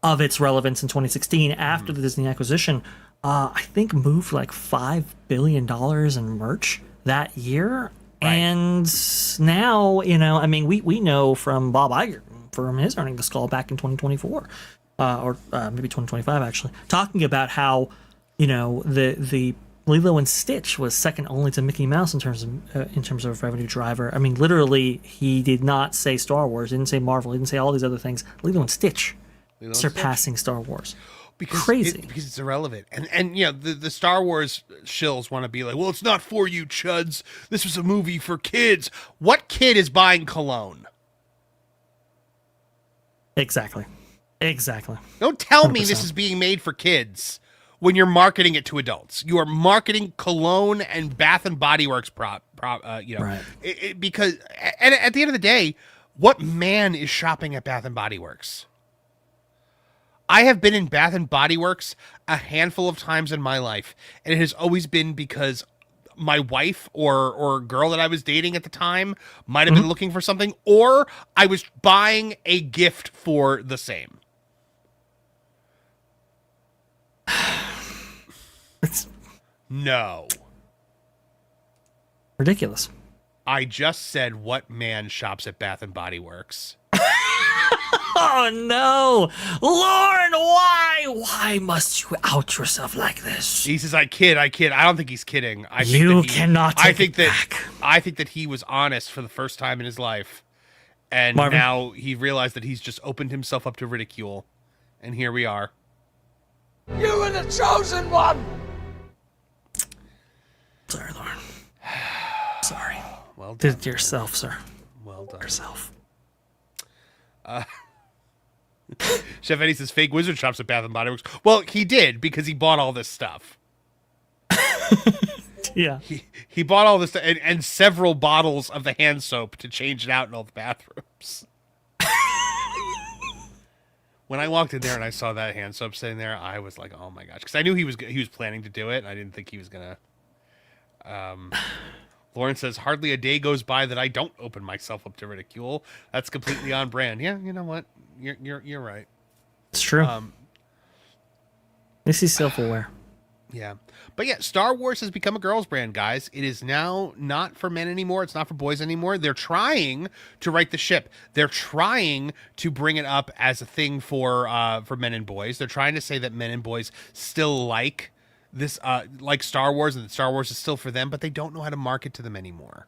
of its relevance in 2016 after the Disney acquisition, I think moved like $5 billion in merch that year. Right. And now, we know from Bob Iger, from his earnings call back in 2024, or maybe 2025 actually, talking about how the Lilo and Stitch was second only to Mickey Mouse in terms of revenue driver. I mean, literally, he did not say Star Wars, didn't say Marvel, didn't say all these other things. Lilo and Stitch surpassing Star Wars. Crazy. Because it's irrelevant. And the Star Wars shills want to be like, well, it's not for you, chuds. This was a movie for kids. What kid is buying cologne? Exactly. Don't tell 100%. me this is being made for kids when you're marketing it to adults. You are marketing cologne and Bath and Body Works Right. Because at the end of the day, what man is shopping at Bath and Body Works? I have been in Bath and Body Works a handful of times in my life, and it has always been because my wife or girl that I was dating at the time might have been looking for something, or I was buying a gift for the same. No. Ridiculous. I just said what man shops at Bath and Body Works. Oh no, Lauren! Why must you out yourself like this? He says, "I kid." I don't think he's kidding. I think that he was honest for the first time in his life, and Marvin? Now he realized that he's just opened himself up to ridicule, and here we are. You were the chosen one! Sorry, Lauren. Sorry. Well done. Did it to yourself, sir. Well done. Yourself. Chef Eddie says fake wizard shops at Bath and Body Works. Well, he did because he bought all this stuff. Yeah. He bought all this and several bottles of the hand soap to change it out in all the bathrooms. When I walked in there and I saw that hand soap sitting there, I was like, "Oh my gosh!" Because I knew he was planning to do it. And I didn't think he was gonna. Lauren says, "Hardly a day goes by that I don't open myself up to ridicule. That's completely on brand." Yeah, you know what? You're right. It's true. This is self-aware. Yeah. But yeah, Star Wars has become a girls' brand, guys. It is now not for men anymore. It's not for boys anymore. They're trying to right the ship. They're trying to bring it up as a thing for men and boys. They're trying to say that men and boys still like this, like Star Wars, and that Star Wars is still for them, but they don't know how to market to them anymore.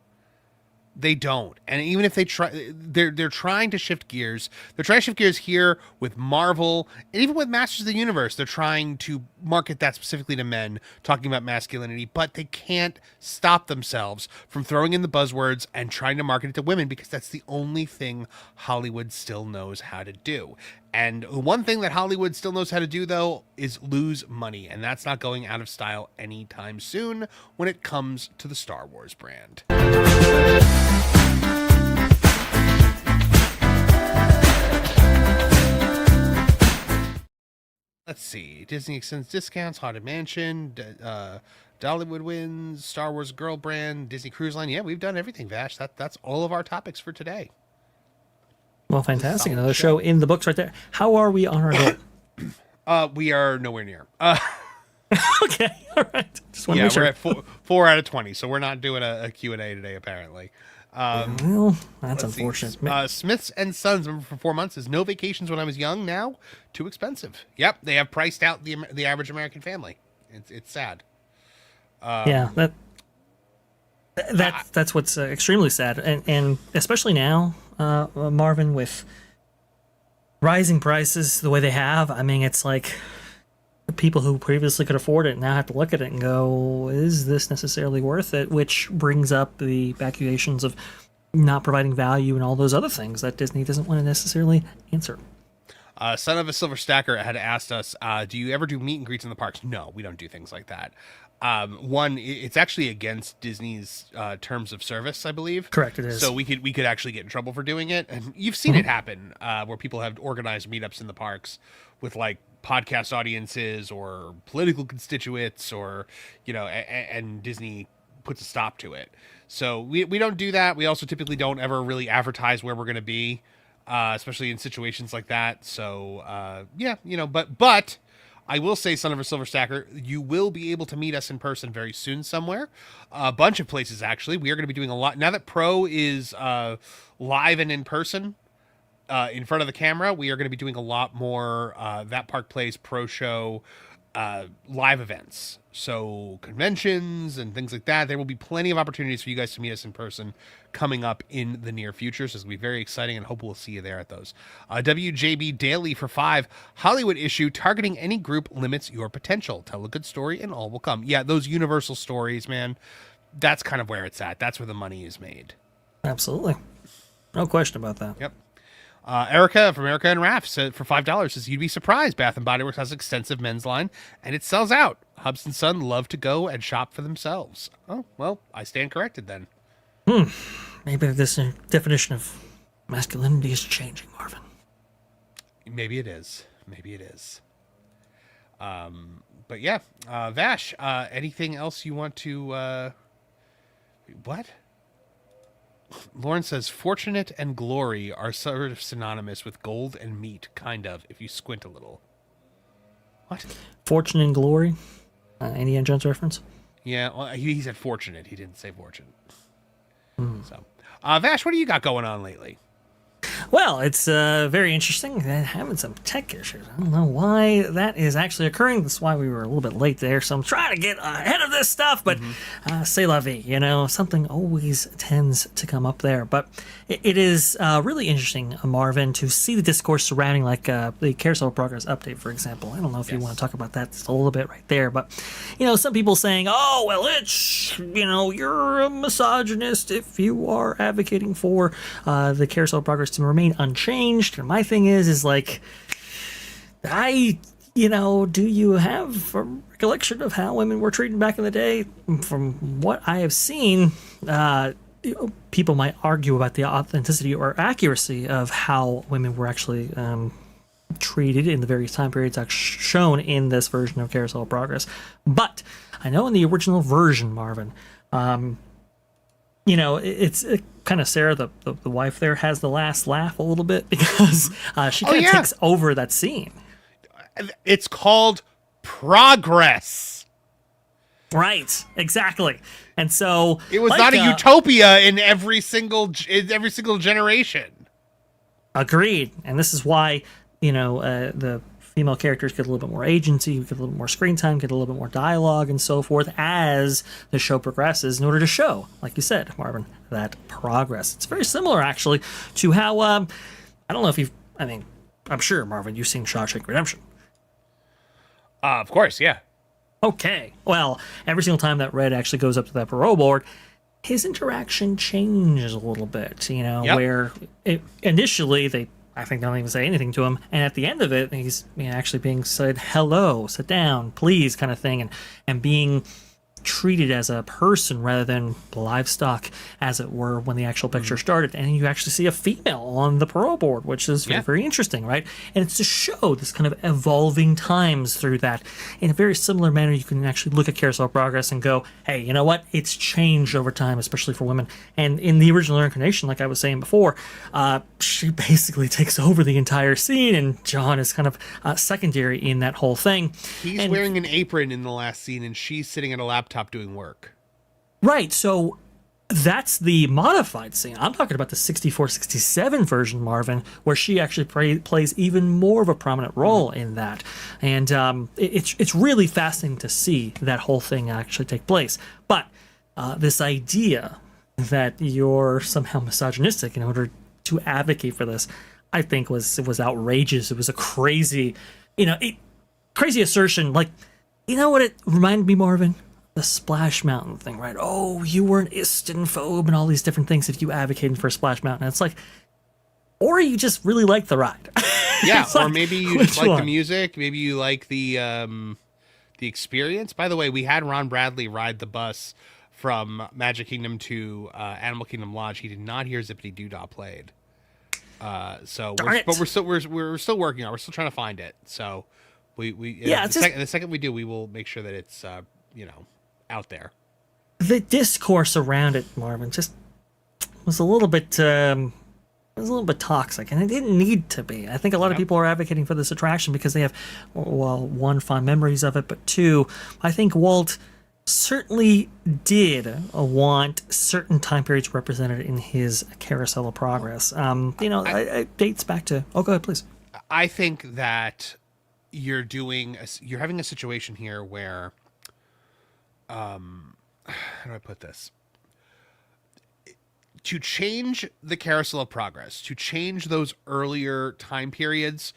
They don't. And even if they try, they're trying to shift gears. They're trying to shift gears here with Marvel and even with Masters of the Universe. They're trying to market that specifically to men, talking about masculinity, but they can't stop themselves from throwing in the buzzwords and trying to market it to women because that's the only thing Hollywood still knows how to do. And one thing that Hollywood still knows how to do, though, is lose money. And that's not going out of style anytime soon when it comes to the Star Wars brand. Let's see. Disney extends discounts, Haunted Mansion, Dollywood wins, Star Wars girl brand, Disney Cruise Line. Yeah, we've done everything, Vash. That's all of our topics for today. Well, fantastic. Another show in the books right there. How are we on our goal? We are nowhere near. Okay, all right. Just want to make sure. We're at 4 out of 20, so we're not doing a Q&A today, apparently. Well, that's unfortunate. Smiths and Sons, remember for 4 months, is no vacations when I was young. Now, too expensive. Yep, they have priced out the average American family. It's sad. Yeah, that's what's extremely sad, and especially now, Marvin, with rising prices the way they have. I mean, it's like people who previously could afford it now have to look at it and go, "Is this necessarily worth it?" Which brings up the accusations of not providing value and all those other things that Disney doesn't want to necessarily answer. Son of a Silver Stacker had asked us, do you ever do meet and greets in the parks? No, we don't do things like that. One, it's actually against Disney's terms of service, I believe. Correct, it is. So we could actually get in trouble for doing it. And you've seen it happen where people have organized meetups in the parks with like podcast audiences or political constituents or, and Disney puts a stop to it. So we don't do that. We also typically don't ever really advertise where we're going to be. Especially in situations like that. So, but I will say, Son of a Silver Stacker, you will be able to meet us in person very soon somewhere. A bunch of places, actually. We are going to be doing a lot. Now that Pro is live and in person in front of the camera, we are going to be doing a lot more That Park Plays Pro Show live events. So conventions and things like that. There will be plenty of opportunities for you guys to meet us in person coming up in the near future. So it's going to be very exciting and hope we'll see you there at those. WJB Daily for 5. Hollywood issue, targeting any group limits your potential. Tell a good story and all will come. Yeah, those universal stories, man, that's kind of where it's at. That's where the money is made. Absolutely. No question about that. Yep. Erica from Erica and Raph said for $5 says you'd be surprised. Bath and Body Works has extensive men's line and it sells out. Hubs and Son love to go and shop for themselves. Oh, well, I stand corrected then. Maybe this definition of masculinity is changing, Marvin. Maybe it is. Maybe it is. But yeah, Vash, anything else you want to, what? Lauren says, fortunate and glory are sort of synonymous with gold and meat, kind of, if you squint a little. What? Fortune and glory? Indiana Jones reference? Yeah, well, he said fortunate. He didn't say fortune. So, Vash, what do you got going on lately? Well, it's very interesting. Having some tech issues. I don't know why that is actually occurring. That's why we were a little bit late there. So I'm trying to get ahead of this stuff, but c'est la vie, something always tends to come up there. But it is really interesting, Marvin, to see the discourse surrounding like the Carousel Progress update, for example. I don't know if you want to talk about that just a little bit right there, but some people saying, oh, well, it's, you're a misogynist if you are advocating for the Carousel Progress to remain unchanged. And my thing is like, do you have a recollection of how women were treated back in the day? From what I have seen, people might argue about the authenticity or accuracy of how women were actually treated in the various time periods shown in this version of Carousel of Progress. But I know in the original version, Marvin, it's kind of Sarah, the wife there, has the last laugh a little bit because she kind of takes over that scene. It's called progress. Right, exactly. And so it was not a utopia in every single generation. Agreed. And this is why, the female characters get a little bit more agency, get a little bit more screen time, get a little bit more dialogue and so forth as the show progresses in order to show, like you said, Marvin, that progress. It's very similar, actually, to how, I don't know if I'm sure, Marvin, you've seen Shawshank Redemption. Of course, yeah. Okay. Well, every single time that Red actually goes up to that parole board, his interaction changes a little bit, where initially I think they don't even say anything to him, and at the end of it, he's actually being said, hello, sit down, please, kind of thing, and being treated as a person rather than livestock, as it were, when the actual picture started. And you actually see a female on the parole board, which is very, very interesting, right? And it's to show this kind of evolving times through that. In a very similar manner, you can actually look at Carousel of Progress and go, hey, you know what? It's changed over time, especially for women. And in the original incarnation, like I was saying before, she basically takes over the entire scene, and John is kind of secondary in that whole thing. He's wearing an apron in the last scene, and she's sitting at a laptop doing work. Right, so that's the modified scene. I'm talking about the 64-67 version, Marvin, where she actually plays even more of a prominent role in that. And it's really fascinating to see that whole thing actually take place. But this idea that you're somehow misogynistic in order to advocate for this, I think was outrageous. It was a crazy, crazy assertion. Like, you know what it reminded me, Marvin? the Splash Mountain thing, right? Oh, you were an Istanphobe and all these different things if you advocated for Splash Mountain. It's like, or you just really like the ride. Yeah, It's or like, maybe you which just like the one? music. Maybe you like the experience. By the way, we had Ron Bradley ride the bus from Magic Kingdom to Animal Kingdom Lodge. He did not hear Zippity Doo-Dah played. So, Darn it. but we're still working on. We're still trying to find it. So, Yeah, it's the second we do, we will make sure that it's out there. The discourse around it, Marvin, just was a little bit toxic, and it didn't need to be. I think a lot of people are advocating for this attraction because they have, well, one, fond memories of it, but two, I think Walt certainly did want certain time periods represented in his Carousel of Progress. It dates back to. Oh, go ahead, please. I think that you're having a situation here where, how do I put this? To change the Carousel of Progress, to change those earlier time periods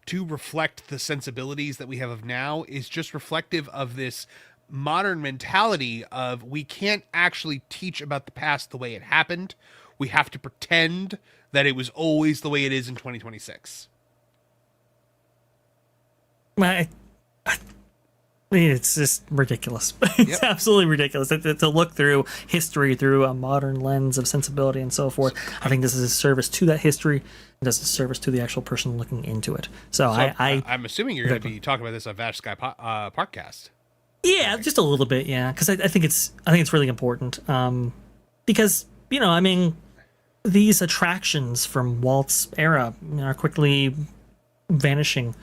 to reflect the sensibilities that we have of now is just reflective of this modern mentality of we can't actually teach about the past the way it happened. We have to pretend that it was always the way it is in 2026. It's just ridiculous. It's absolutely ridiculous to look through history through a modern lens of sensibility and so forth. I think this is a service to that history and does a service to the actual person looking into it. So I'm assuming you're going to be talking about this on Vash Sky Parkcast. Yeah, just a little bit, yeah, because I think it's really important. Because these attractions from Walt's era are quickly vanishing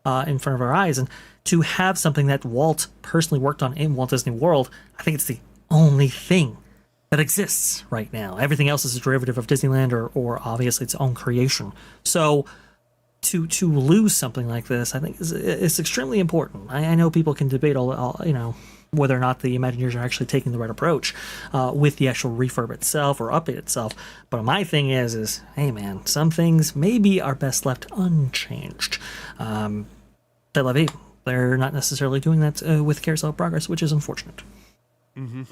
in front of our eyes, and to have something that Walt personally worked on in Walt Disney World, I think it's the only thing that exists right now. Everything else is a derivative of Disneyland or obviously its own creation. So to lose something like this, I think is extremely important. I know people can debate all whether or not the Imagineers are actually taking the right approach with the actual refurb itself or update itself. But my thing is hey man, some things maybe are best left unchanged. Tel Aviv, they're not necessarily doing that with Carousel of Progress, which is unfortunate. Mm-hmm.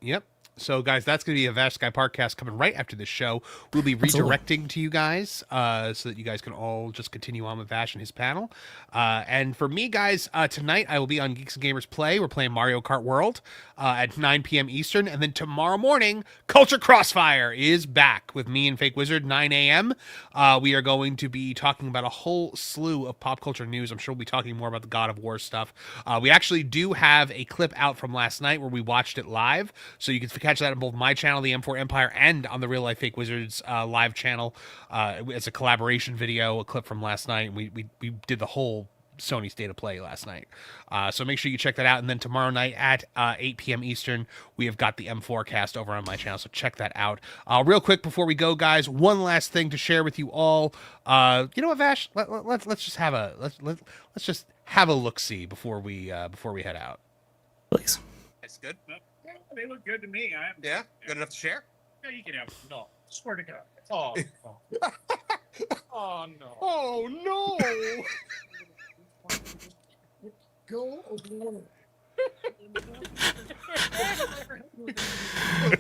Yep. So, guys, that's going to be a Vash Sky Parkcast coming right after this show. We'll be redirecting to you guys so that you guys can all just continue on with Vash and his panel. And for me, guys, tonight I will be on Geeks and Gamers Play. We're playing Mario Kart World at 9 p.m. Eastern. And then tomorrow morning, Culture Crossfire is back with me and Fake Wizard, 9 a.m. We are going to be talking about a whole slew of pop culture news. I'm sure we'll be talking more about the God of War stuff. We actually do have a clip out from last night where we watched it live. So you can catch that on both my channel, the M4 Empire, and on the Real Life Fake Wizards live channel. It's a collaboration video, a clip from last night. We did the whole Sony State of Play last night. So make sure you check that out. And then tomorrow night at 8 p.m. Eastern, we have got the M4 cast over on my channel. So check that out. Real quick before we go, guys, one last thing to share with you all. You know what, Vash? Let's just have a look-see before we head out. Please. It's good. Yeah, they look good to me. Yeah, good enough to share. Yeah, you can have. No, swear to God. Oh, oh no. Oh no. Go.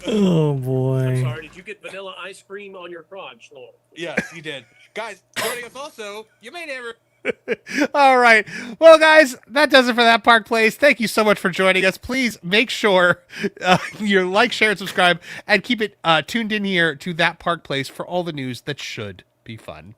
Oh boy. I'm sorry. Did you get vanilla ice cream on your crotch, Lord? Yes, you did. Guys, joining us also, you may never. All right. Well, guys, that does it for That Park Place. Thank you so much for joining us. Please make sure you like, share, and subscribe, and keep it tuned in here to That Park Place for all the news that should be fun.